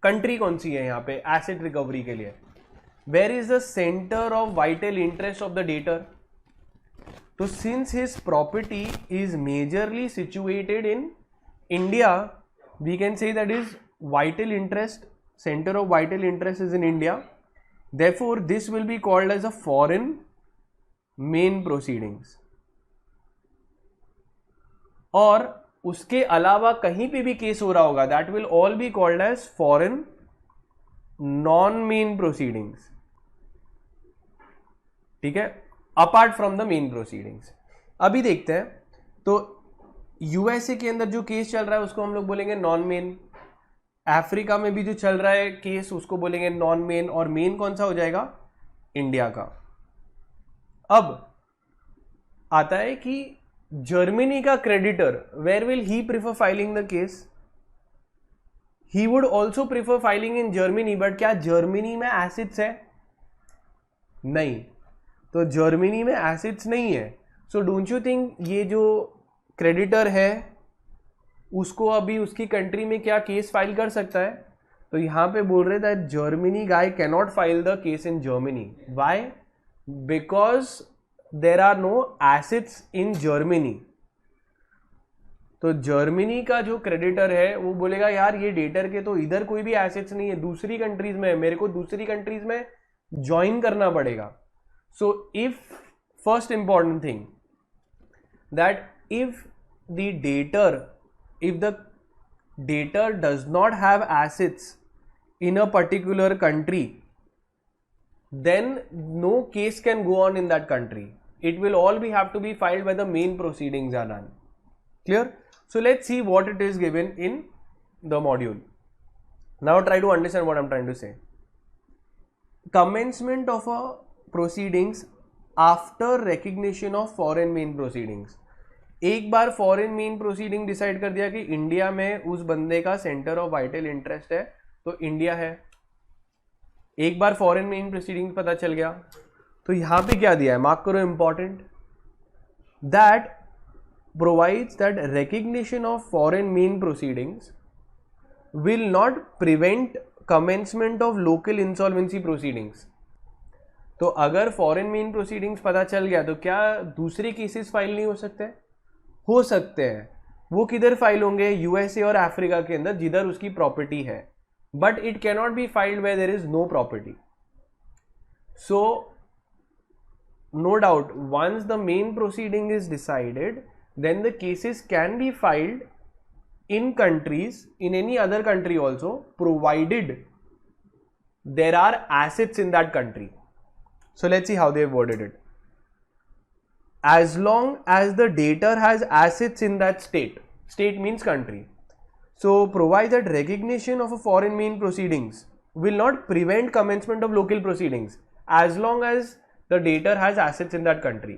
कंट्री कौन सी है यहाँ पे एसेट रिकवरी के लिए. Where is the centre of vital interest of the debtor. तो since his property is majorly situated in India, we can say that is vital interest, center of vital interest is in India. Therefore, this will be called as a foreign main proceedings. और उसके अलावा कहीं पे भी केस हो रहा होगा, that will all be called as foreign non-main proceedings. ठीक है, apart from the main proceedings. अभी देखते हैं. तो यूएसए के अंदर जो केस चल रहा है उसको हम लोग बोलेंगे नॉन मेन. अफ्रीका में भी जो चल रहा है केस उसको बोलेंगे नॉन मेन. और मेन कौन सा हो जाएगा, इंडिया का. अब आता है कि जर्मनी का creditor, where will he prefer filing the case. He would also prefer filing in Germany, but क्या जर्मनी में एसेट्स है, नहीं. तो जर्मनी में एसेट्स नहीं है. सो डोंट यू थिंक ये जो क्रेडिटर है उसको अभी उसकी कंट्री में क्या केस फाइल कर सकता है. तो यहां पे बोल रहे थे Germany guy can not file the case in Germany. Why? Because there are no assets in Germany. तो जर्मनी का जो क्रेडिटर है वो बोलेगा यार ये डेटर के तो इधर कोई भी एसेट्स नहीं है, दूसरी कंट्रीज में है, मेरे को दूसरी कंट्रीज में ज्वाइन करना पड़ेगा. So if first important thing that if the debtor, if the debtor does not have assets in a particular country, then no case can go on in that country. It will all have to be filed by the main proceedings are done. Clear? So let's see what it is given in the module. Now try to understand what I'm trying to say. Commencement of a proceedings after recognition of foreign main proceedings. एक बार फॉरेन मेन प्रोसीडिंग डिसाइड कर दिया कि इंडिया में उस बंदे का सेंटर ऑफ वाइटल इंटरेस्ट है तो इंडिया है. एक बार फॉरेन मेन प्रोसीडिंग पता चल गया. तो यहां पे क्या दिया है, मार्क करो important, that provides that recognition of foreign main proceedings will not prevent commencement of local insolvency proceedings. तो अगर फॉरेन मेन प्रोसीडिंग्स पता चल गया तो क्या दूसरे केसेस फाइल नहीं हो सकते? हो सकते हैं. वो किधर फाइल होंगे, यूएसए और अफ्रीका के अंदर जिधर उसकी प्रॉपर्टी है, but it can not be filed where there is no property. So no doubt once the main proceeding is decided then the cases can be filed in countries, in any other country also, provided there are assets in that country. So let's see how they have worded it. As long as the debtor has assets in that state, state means country. So provides that recognition of a foreign main proceedings will not prevent commencement of local proceedings as long as the debtor has assets in that country.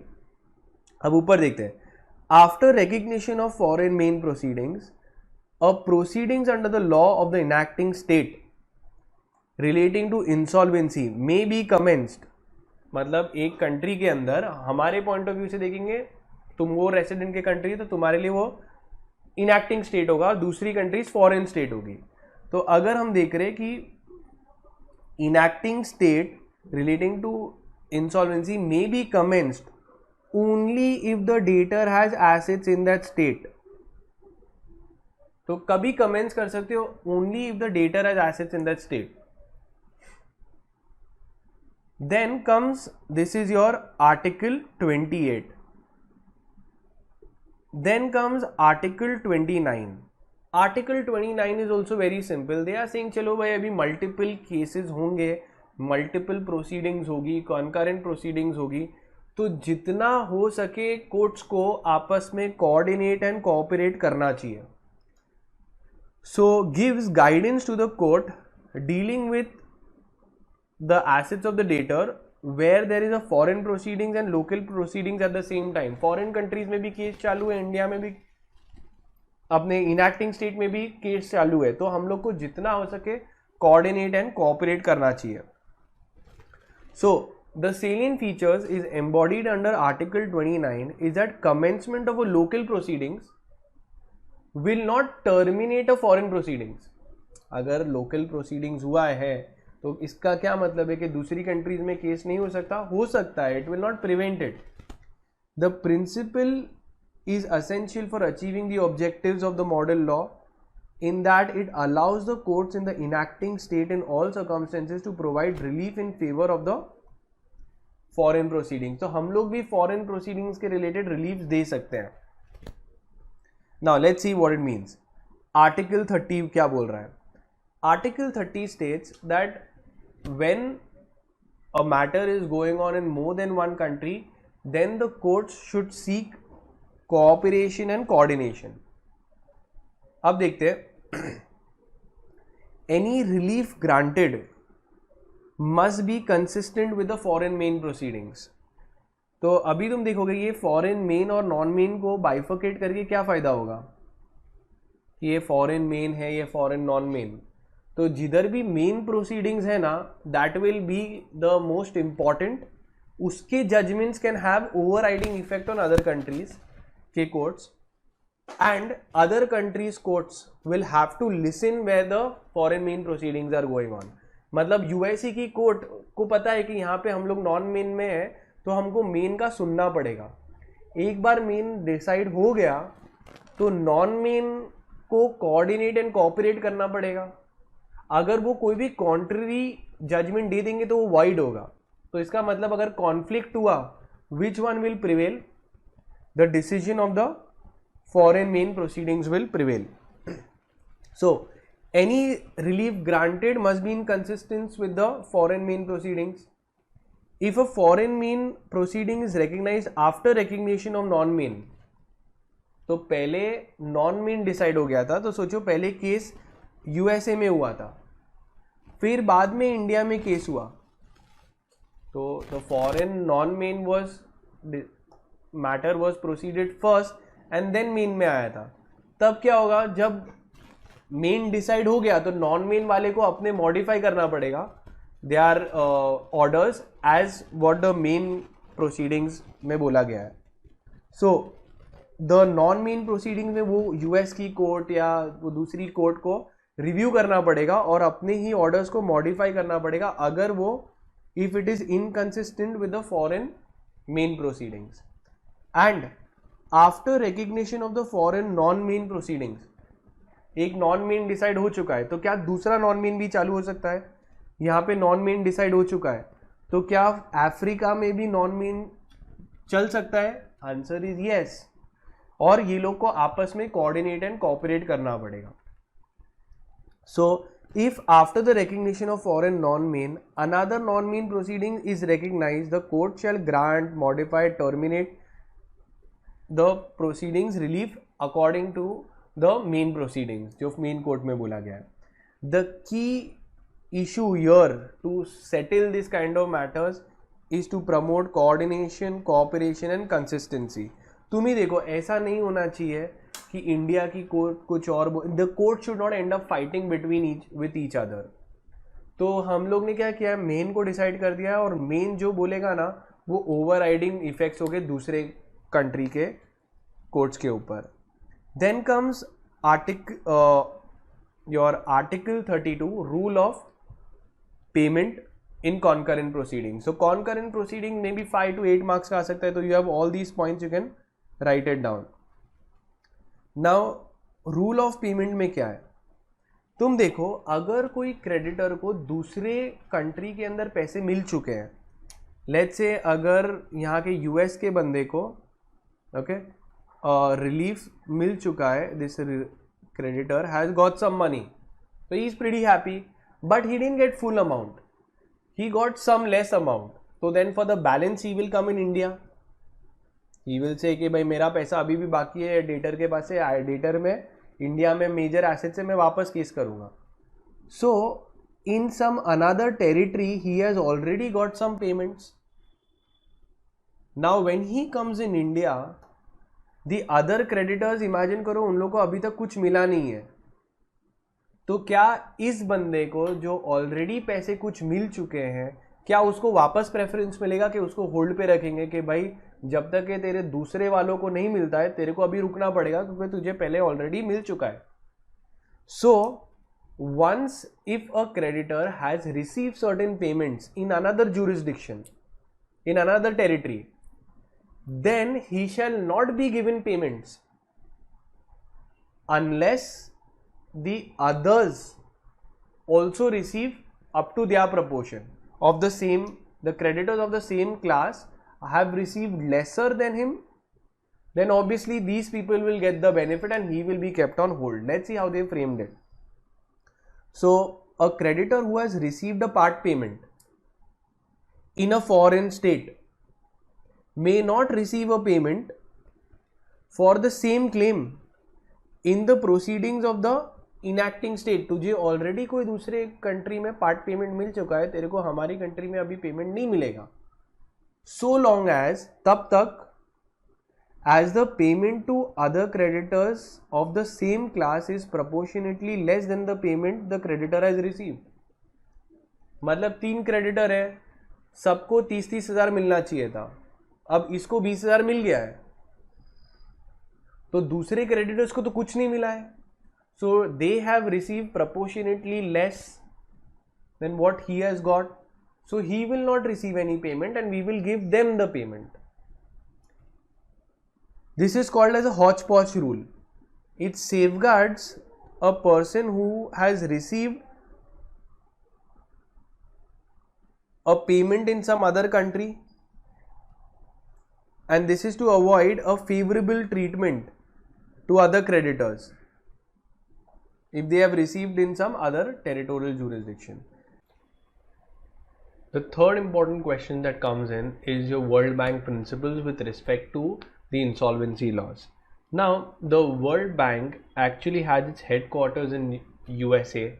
अब ऊपर देखते हैं. After recognition of foreign main proceedings, a proceedings under the law of the enacting state relating to insolvency may be commenced. मतलब एक कंट्री के अंदर हमारे पॉइंट ऑफ व्यू से देखेंगे, तुम वो रेसिडेंट के कंट्री तो तुम्हारे लिए वो इनएक्टिंग स्टेट होगा, दूसरी कंट्रीज फॉरेन स्टेट होगी. तो अगर हम देख रहे कि enacting state relating to insolvency may be commenced only if the debtor has assets in that state. तो कभी कमेंस कर सकते हो only if the debtor has assets in that state. Then comes, this is your article 28. Then comes article 29. Article 29 is also very simple. They are saying चलो भाई अभी multiple cases होंगे, multiple proceedings होगी, concurrent proceedings होगी, तो जितना हो सके कोर्ट्स को आपस में coordinate and cooperate करना चाहिए. So gives guidance to the court dealing with the assets of the debtor where there is a foreign proceedings and local proceedings at the same time. Foreign countries में भी केस चालू है, इंडिया में भी, अपने इनएक्टिंग स्टेट में भी केस चालू है. तो हम लोग को जितना हो सके कोऑर्डिनेट एंड कोऑपरेट करना चाहिए. सो The salient features is embodied under Article 29 is that commencement of a local proceedings will not terminate a foreign proceedings. अगर local proceedings हुआ है तो इसका क्या मतलब है कि दूसरी कंट्रीज में केस नहीं हो सकता है, it will not prevent it. The principle is essential for achieving the objectives of the model law in that it allows the courts in the enacting state in all circumstances to provide relief in favor of the foreign proceedings. तो हम लोग भी foreign proceedings के related relief दे सकते हैं. Now let's see what it means. Article 30 क्या बोल रहा है? Article 30 states that when a matter is going on in more than one country, then the courts should seek cooperation and coordination. अब देखते हैं, any relief granted must be consistent with the foreign main proceedings. तो अभी तुम देखोगे ये foreign main और non main को bifurcate करके क्या फायदा होगा कि ये foreign main है, ये foreign non main. तो जिधर भी मेन प्रोसीडिंग्स है ना, that will be the most important. उसके judgments can have overriding effect on other countries के courts, and other countries courts will have to listen where the foreign main proceedings are going on. मतलब यूएसए की कोर्ट को पता है कि यहाँ पे हम लोग नॉन मेन में है, तो हमको मेन का सुनना पड़ेगा. एक बार मेन डिसाइड हो गया तो नॉन मेन को कोऑर्डिनेट एंड कोऑपरेट करना पड़ेगा. अगर वो कोई भी कॉन्ट्ररी जजमेंट दे देंगे तो वो वाइड होगा. तो इसका मतलब अगर कॉन्फ्लिक्ट हुआ, which one will prevail? The decision of the foreign main proceedings will prevail. So any relief granted must be in consistence with the foreign main proceedings. If a foreign main proceeding is recognised after recognition of non main, तो पहले नॉन मेन डिसाइड हो गया था, तो सोचो पहले केस यूएसए में हुआ था, फिर बाद में इंडिया में केस हुआ, तो the foreign non main matter was proceeded first and then main में आया था. तब क्या होगा, जब मेन डिसाइड हो गया तो नॉन मेन वाले को अपने मॉडिफाई करना पड़ेगा they are orders as what the main proceedings में बोला गया है. So the non main proceeding में वो यूएस की कोर्ट या वो दूसरी कोर्ट को रिव्यू करना पड़ेगा और अपने ही ऑर्डर्स को मॉडिफाई करना पड़ेगा अगर वो if it is inconsistent with the foreign main proceedings. And after recognition of the foreign non main proceedings, एक नॉन मेन डिसाइड हो चुका है तो क्या दूसरा नॉन मेन भी चालू हो सकता है? यहाँ पे नॉन मेन डिसाइड हो चुका है तो क्या अफ्रीका में भी नॉन मेन चल सकता है? Answer is yes. और ये लोग को आपस में कोऑर्डिनेट एंड कोऑपरेट करना पड़ेगा. So, if after the recognition of foreign non-main, another non-main proceeding is recognized, the court shall grant, modify, terminate the proceedings relief according to the main proceedings, जो main court में बोला गया है. The key issue here to settle this kind of matters is to promote coordination, cooperation and consistency. तुम ही देखो, ऐसा नहीं होना चाहिए कि इंडिया की कोर्ट कुछ और, the court should not and up fighting between with each other. तो हम लोग ने क्या किया है, मेन को डिसाइड कर दिया है और मेन जो बोलेगा ना वो ओवरराइडिंग इफेक्ट्स हो गए दूसरे कंट्री के कोर्ट्स के ऊपर. Then comes your article 32 rule of payment in concurrent proceeding. So concurrent proceeding में भी 5 to 8 मार्क्स का आ सकता है, तो you have all these points, you can write it down. Now rule of payment में क्या है, तुम देखो अगर कोई क्रेडिटर को दूसरे कंट्री के अंदर पैसे मिल चुके हैं, लेट्स से अगर यहाँ के यूएस के बंदे को रिलीफ मिल चुका है, this creditor has got some money, so he is pretty happy, but he didn't get full amount, he got some less amount. So then for the balance he will come in India, he will say कि भाई मेरा पैसा अभी भी बाकी है डेटर के पास है, डेटर में इंडिया में मेजर एसेट से मैं वापस केस करूँगा. So in some another territory he has already got some payments. Now when he comes in India, the other creditors, imagine करो उन लोगों को अभी तक कुछ मिला नहीं है, तो क्या इस बंदे को जो ऑलरेडी पैसे कुछ मिल चुके हैं, क्या उसको वापस प्रेफरेंस मिलेगा कि उसको होल्ड पे रखेंगे कि भाई जब तक ये तेरे दूसरे वालों को नहीं मिलता है तेरे को अभी रुकना पड़ेगा क्योंकि तुझे पहले ऑलरेडी मिल चुका है. सो once if a creditor has received certain payments in another jurisdiction, in another territory, then he shall not be given payments unless the others also receive up to their proportion of the same. The creditors of the same class have received lesser than him, then obviously these people will get the benefit and he will be kept on hold. Let's see how they framed it. So a creditor who has received a part payment in a foreign state may not receive a payment for the same claim in the proceedings of the enacting state. तुझे ऑलरेडी कोई दूसरे कंट्री में पार्ट पेमेंट मिल चुका है, तेरे को हमारी कंट्री में अभी पेमेंट नहीं मिलेगा. So long as, तब तक as the payment to other creditors of the same class is proportionately less than the payment the creditor has received. मतलब 3 क्रेडिटर है, सबको 30-30 हज़ार मिलना चाहिए था, अब इसको 20 हज़ार मिल गया है, तो दूसरे क्रेडिटर्स को तो कुछ नहीं मिला है. So they have received proportionately less than what he has got. So he will not receive any payment and we will give them the payment. This is called as a hodgepodge rule. It safeguards a person who has received a payment in some other country, and this is to avoid a favorable treatment to other creditors if they have received in some other territorial jurisdiction. The third important question that comes in is your World Bank principles with respect to the insolvency laws. Now, the World Bank actually has its headquarters in USA.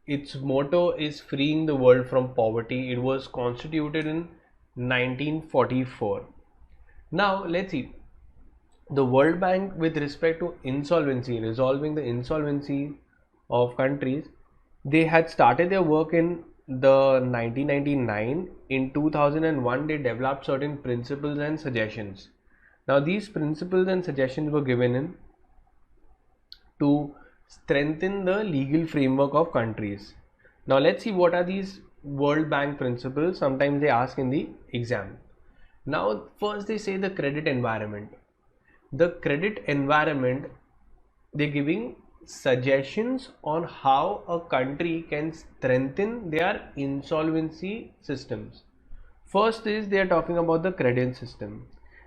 Its motto is freeing the world from poverty. It was constituted in 1944. Now, let's see. The World Bank with respect to insolvency, resolving the insolvency of countries, they had started their work in the 1999. In 2001, they developed certain principles and suggestions. Now these principles and suggestions were given in to strengthen the legal framework of countries. Now let's see what are these World Bank principles. Sometimes they ask in the exam. Now first they say the credit environment. The credit environment, they're giving suggestions on how a country can strengthen their insolvency systems. First is they are talking about the credit system.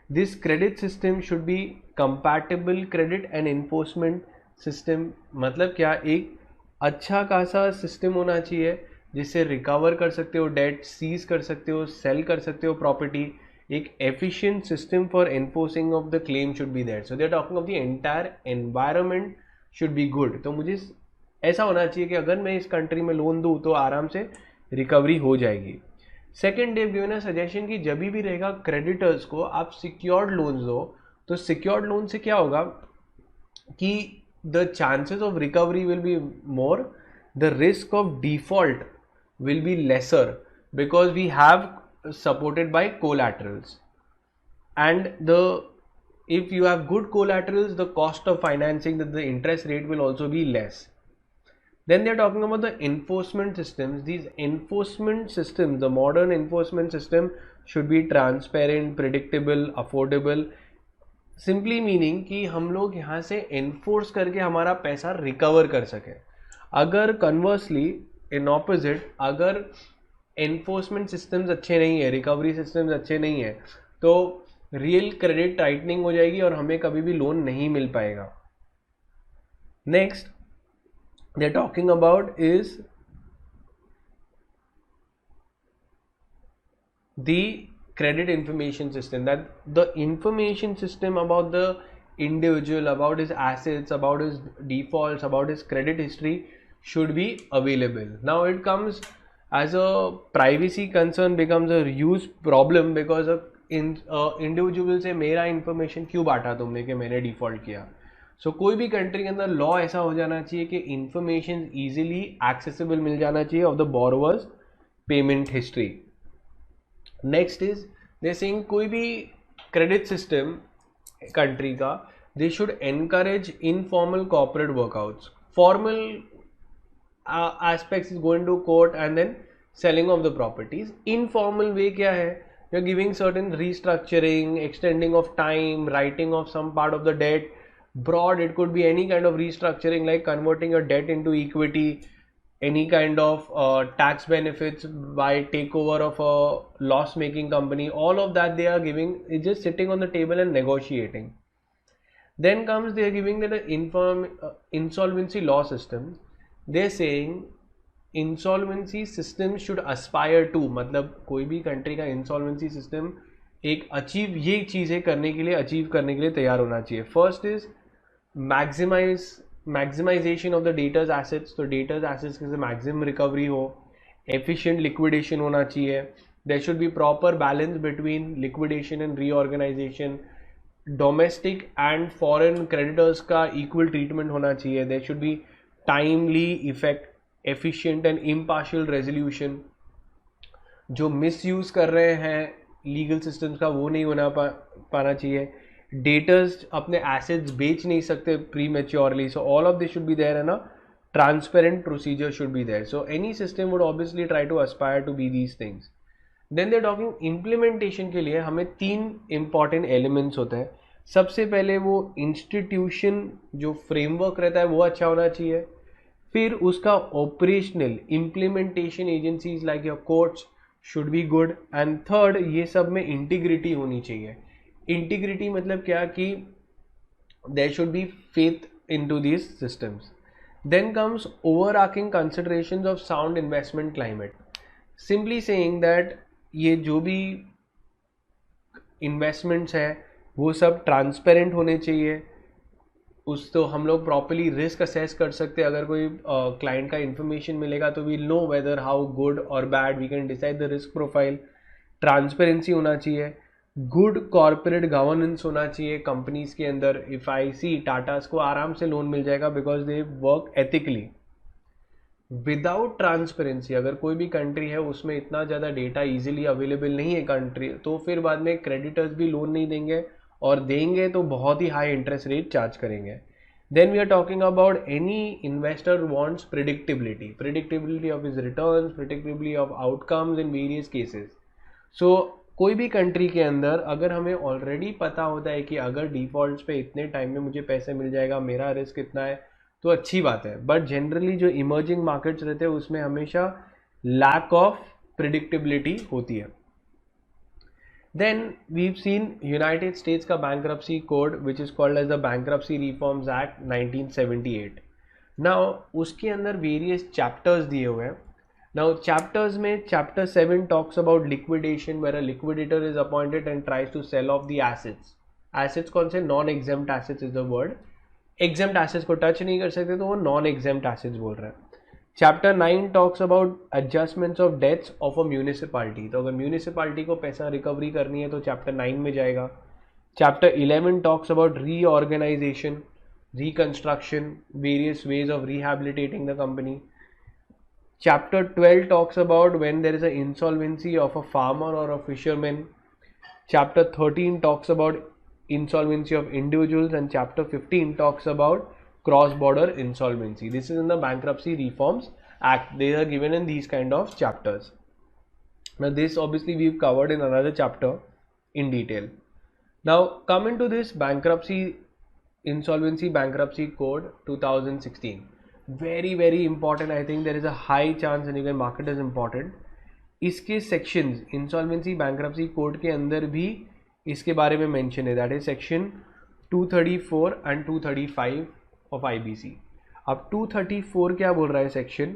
This credit system should be compatible credit and enforcement system. मतलब क्या, एक अच्छा खासा सिस्टम होना चाहिए जिससे रिकवर कर सकते हो डेट, सीज कर सकते हो, सेल कर सकते हो प्रॉपर्टी. एक efficient system for enforcing of the claim should be there. So they are talking of the entire environment should be good. तो मुझे ऐसा होना चाहिए कि अगर मैं इस कंट्री में लोन दूँ तो आराम से रिकवरी हो जाएगी. Second, they've given a suggestion कि जब भी रहेगा क्रेडिटर्स को आप सिक्योर्ड लोन्स दो, तो सिक्योर्ड लोन से क्या होगा कि the chances of recovery will be more, the risk of default will be lesser because we have supported by collaterals, and if you have good collaterals, the cost of financing, the interest rate will also be less. Then they are talking about the enforcement systems. These enforcement systems, the modern enforcement system should be transparent, predictable, affordable. Simply meaning कि हम लोग यहाँ से enforce करके हमारा पैसा recover कर सके. अगर conversely in opposite, अगर enforcement systems अच्छे नहीं है, recovery systems अच्छे नहीं है, तो real credit tightening हो जाएगी और हमें कभी भी लोन नहीं मिल पाएगा. Next they're talking about is the credit information system, that the information system about the individual, about his assets, about his defaults, about his credit history should be available. Now it comes as a privacy concern, becomes a huge problem because of individual से मेरा information क्यों बांटा तुमने कि मैंने default किया. सो कोई भी कंट्री के अंदर लॉ ऐसा हो जाना चाहिए कि इंफॉर्मेशन इजीली एक्सेसिबल मिल जाना चाहिए of the borrowers payment history. Next is they saying कोई भी क्रेडिट सिस्टम कंट्री का, they should encourage informal corporate workouts. Formal aspects is going to court and then selling of the properties. Informal way क्या है, you're giving certain restructuring, extending of time, writing of some part of the debt. Broad, it could be any kind of restructuring like converting your debt into equity, any kind of tax benefits by takeover of a loss making company. All of that they are giving, it's just sitting on the table and negotiating. Then comes they are giving that insolvency law system. They're saying insolvency system should aspire to, मतलब कोई भी कंट्री का इंसॉल्वेंसी सिस्टम एक अचीव ये चीज़ें करने के लिए अचीव करने के लिए तैयार होना चाहिए. First is maximisation of the debtors assets. तो डेटर्स एसेट्स के मैक्सिमम रिकवरी हो, एफिशिएंट लिक्विडेशन होना चाहिए. There should be proper balance between liquidation and reorganisation. Domestic and foreign creditors का इक्वल ट्रीटमेंट होना चाहिए. There should be timely effect efficient and impartial resolution. जो मिसयूज कर रहे हैं लीगल सिस्टम्स का वो नहीं होना पाना चाहिए. डेटर्स अपने एसेट्स बेच नहीं सकते prematurely. So all of this should be there and a transparent procedure should be there. So any system would obviously try to aspire to be these things. Then they talking implementation के लिए हमें 3 इंपॉर्टेंट एलिमेंट्स होते हैं. सबसे पहले वो इंस्टीट्यूशन जो फ्रेमवर्क रहता है वो अच्छा होना चाहिए. फिर उसका operational implementation agencies like your courts should be good. And third, ये सब में इंटीग्रिटी होनी चाहिए. इंटीग्रिटी मतलब क्या कि there should be faith in to these systems. Then comes overarching considerations of sound investment climate. Simply saying that ये जो भी इन्वेस्टमेंट्स है वो सब ट्रांसपेरेंट होने चाहिए. उस तो हम लोग प्रॉपरली रिस्क असेस कर सकते हैं. अगर कोई क्लाइंट का इन्फॉर्मेशन मिलेगा तो we know whether how good और bad we can decide the risk profile. Transparency होना चाहिए. गुड कॉर्पोरेट गवर्नेंस होना चाहिए कंपनीज के अंदर. इफ आई सी टाटास को आराम से लोन मिल जाएगा because they work ethically. Without transparency अगर कोई भी कंट्री है उसमें इतना ज़्यादा डेटा इजीली अवेलेबल नहीं है कंट्री, तो फिर बाद में क्रेडिटर्स भी लोन नहीं देंगे और देंगे तो बहुत ही हाई इंटरेस्ट रेट चार्ज करेंगे. Then we are talking about any investor wants predictability of his returns, predictability of outcomes in various cases. So कोई भी कंट्री के अंदर अगर हमें ऑलरेडी पता होता है कि अगर डिफॉल्ट पे इतने टाइम में मुझे पैसे मिल जाएगा, मेरा रिस्क इतना है, तो अच्छी बात है. बट जनरली जो इमर्जिंग मार्केट्स रहते हैं उसमें हमेशा लैक ऑफ प्रिडिक्टेबिलिटी होती है. Then we've seen United States का bankruptcy code which is called as the Bankruptcy Reforms Act 1978. Now उसके अंदर various chapters दिए हुए हैं. Now chapters में chapter 7 talks about liquidation where a liquidator is appointed and tries to sell off the assets. Assets कौन से? Non-exempt assets is the word. Exempt assets को touch नहीं कर सकते तो वो non-exempt assets बोल रहे हैं. Chapter 9 talks about adjustments of debts of a municipality. तो अगर म्यूनिसिपालिटी को पैसा रिकवरी करनी है तो चैप्टर 9 में जाएगा. Chapter 11 talks about reorganisation, reconstruction, various ways of rehabilitating the company. Chapter 12 talks about when there is a insolvency of a farmer और a fisherman. Chapter 13 talks about insolvency of individuals and chapter 15 talks about cross-border insolvency. This is in the Bankruptcy Reforms Act. They are given in these kind of chapters. Now this obviously we've covered in another chapter in detail. Now come into this Insolvency Bankruptcy Code 2016. Very important. I think there is a high chance and even market is important. इसके sections Insolvency Bankruptcy Code के अंदर भी इसके बारे में मेंशन है. That is section 234 and 235 of IBC. अब 234 क्या बोल रहा है सेक्शन?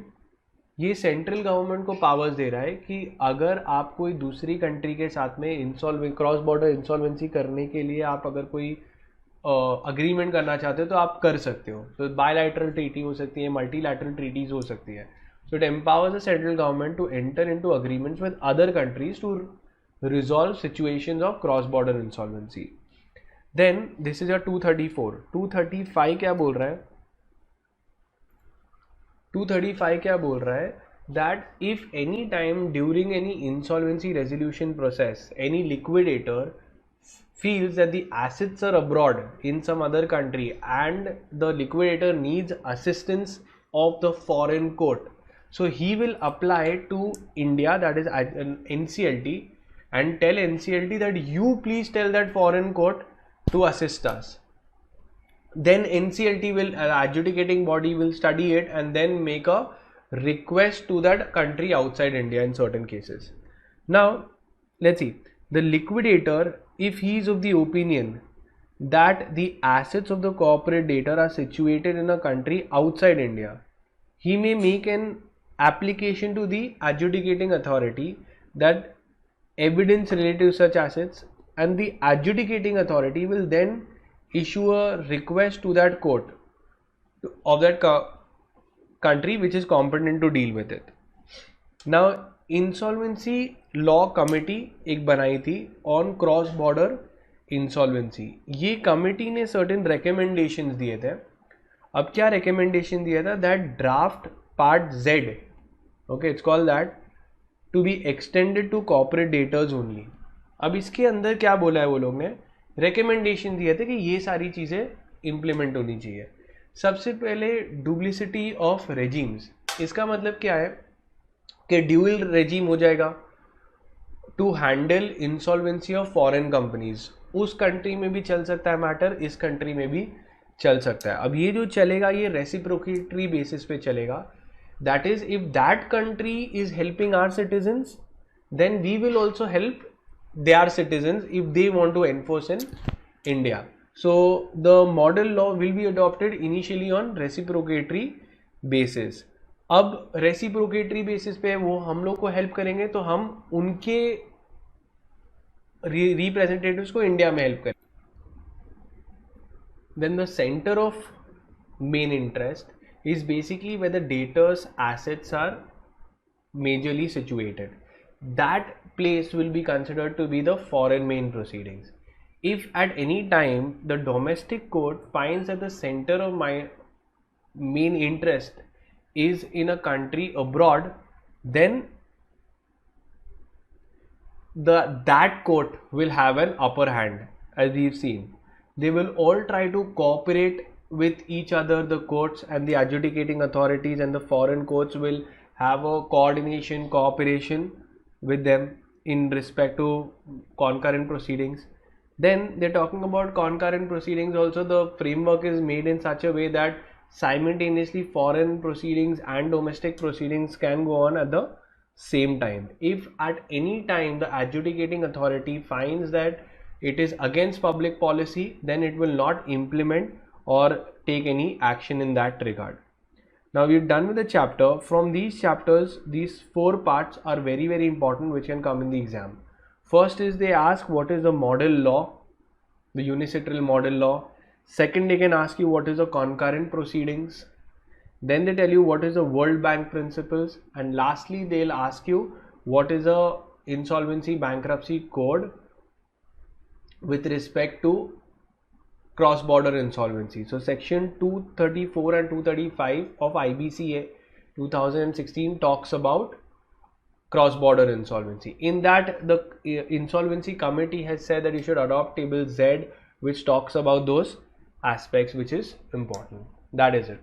ये सेंट्रल गवर्नमेंट को पावर्स दे रहा है कि अगर आप कोई दूसरी कंट्री के साथ में क्रॉस बॉर्डर इंसॉल्वेंसी करने के लिए आप अगर कोई अग्रीमेंट करना चाहते हो तो आप कर सकते हो. तो बायलैटरल ट्रीटी हो सकती है, मल्टीलैटरल ट्रीटीज हो सकती है. So it empowers the central government to enter into agreements with other countries to resolve situations of cross-border insolvency. Then this is your 234. 235 क्या बोल रहा है? 235 क्या बोल रहा है? that if any time during any insolvency resolution process, any liquidator feels that the assets are abroad in some other country and the liquidator needs assistance of the foreign court, so he will apply to India, that is NCLT, and tell NCLT that you please tell that foreign court to assist us. Then NCLT will, adjudicating body will study it and then make a request to that country outside India in certain cases. Now let's see, the liquidator, if he is of the opinion that the assets of the corporate debtor are situated in a country outside India, he may make an application to the adjudicating authority that evidence related to such assets, and the adjudicating authority will then issue a request to that court of that country which is competent to deal with it. Now insolvency law committee एक बनाई थी ऑन क्रॉस बॉर्डर इंसॉल्वेंसी. ये कमेटी ने सर्टेन रिकमेंडेशंस दिए थे. अब क्या रिकमेंडेशन दिया था, that draft part Z, okay, it's called that, to be extended to corporate debtors only. अब इसके अंदर क्या बोला है, वो लोग ने रिकमेंडेशन दिए थे कि ये सारी चीज़ें इम्प्लीमेंट होनी चाहिए. सबसे पहले डुप्लिसिटी ऑफ रेजिम्स. इसका मतलब क्या है कि ड्यूअल रेजिम हो जाएगा to handle insolvency of foreign companies. उस कंट्री में भी चल सकता है मैटर, इस कंट्री में भी चल सकता है. अब ये जो चलेगा ये रेसिप्रोकेटरी बेसिस पे चलेगा. That is if that country is helping our citizens then we will also help their citizens if they want to enforce in India. So the model law will be adopted initially on reciprocatory basis. अब reciprocatory basis पे वो हम लोग को help करेंगे तो हम उनके representatives को इंडिया में help करेंगे. Then the center of main interest is basically where the debtor's assets are majorly situated. That place will be considered to be the foreign main proceedings. If at any time the domestic court finds that the center of my main interest is in a country abroad, then that court will have an upper hand. As we've seen, they will all try to cooperate with each other. The courts and the adjudicating authorities and the foreign courts will have a coordination, cooperation with them in respect to concurrent proceedings. Then they're talking about concurrent proceedings also. The framework is made in such a way that simultaneously foreign proceedings and domestic proceedings can go on at the same time. If at any time the adjudicating authority finds that it is against public policy, then it will not implement or take any action in that regard. Now we're done with the chapter. From these chapters, these 4 parts are very important which can come in the exam. First is they ask what is the model law, the unilateral model law. Second, they can ask you what is the concurrent proceedings. Then they tell you what is the World Bank principles, and lastly they'll ask you what is a insolvency bankruptcy code with respect to cross-border insolvency. So section 234 and 235 of IBCA 2016 talks about cross-border insolvency. In that, the insolvency committee has said that you should adopt table Z, which talks about those aspects, which is important. That is it.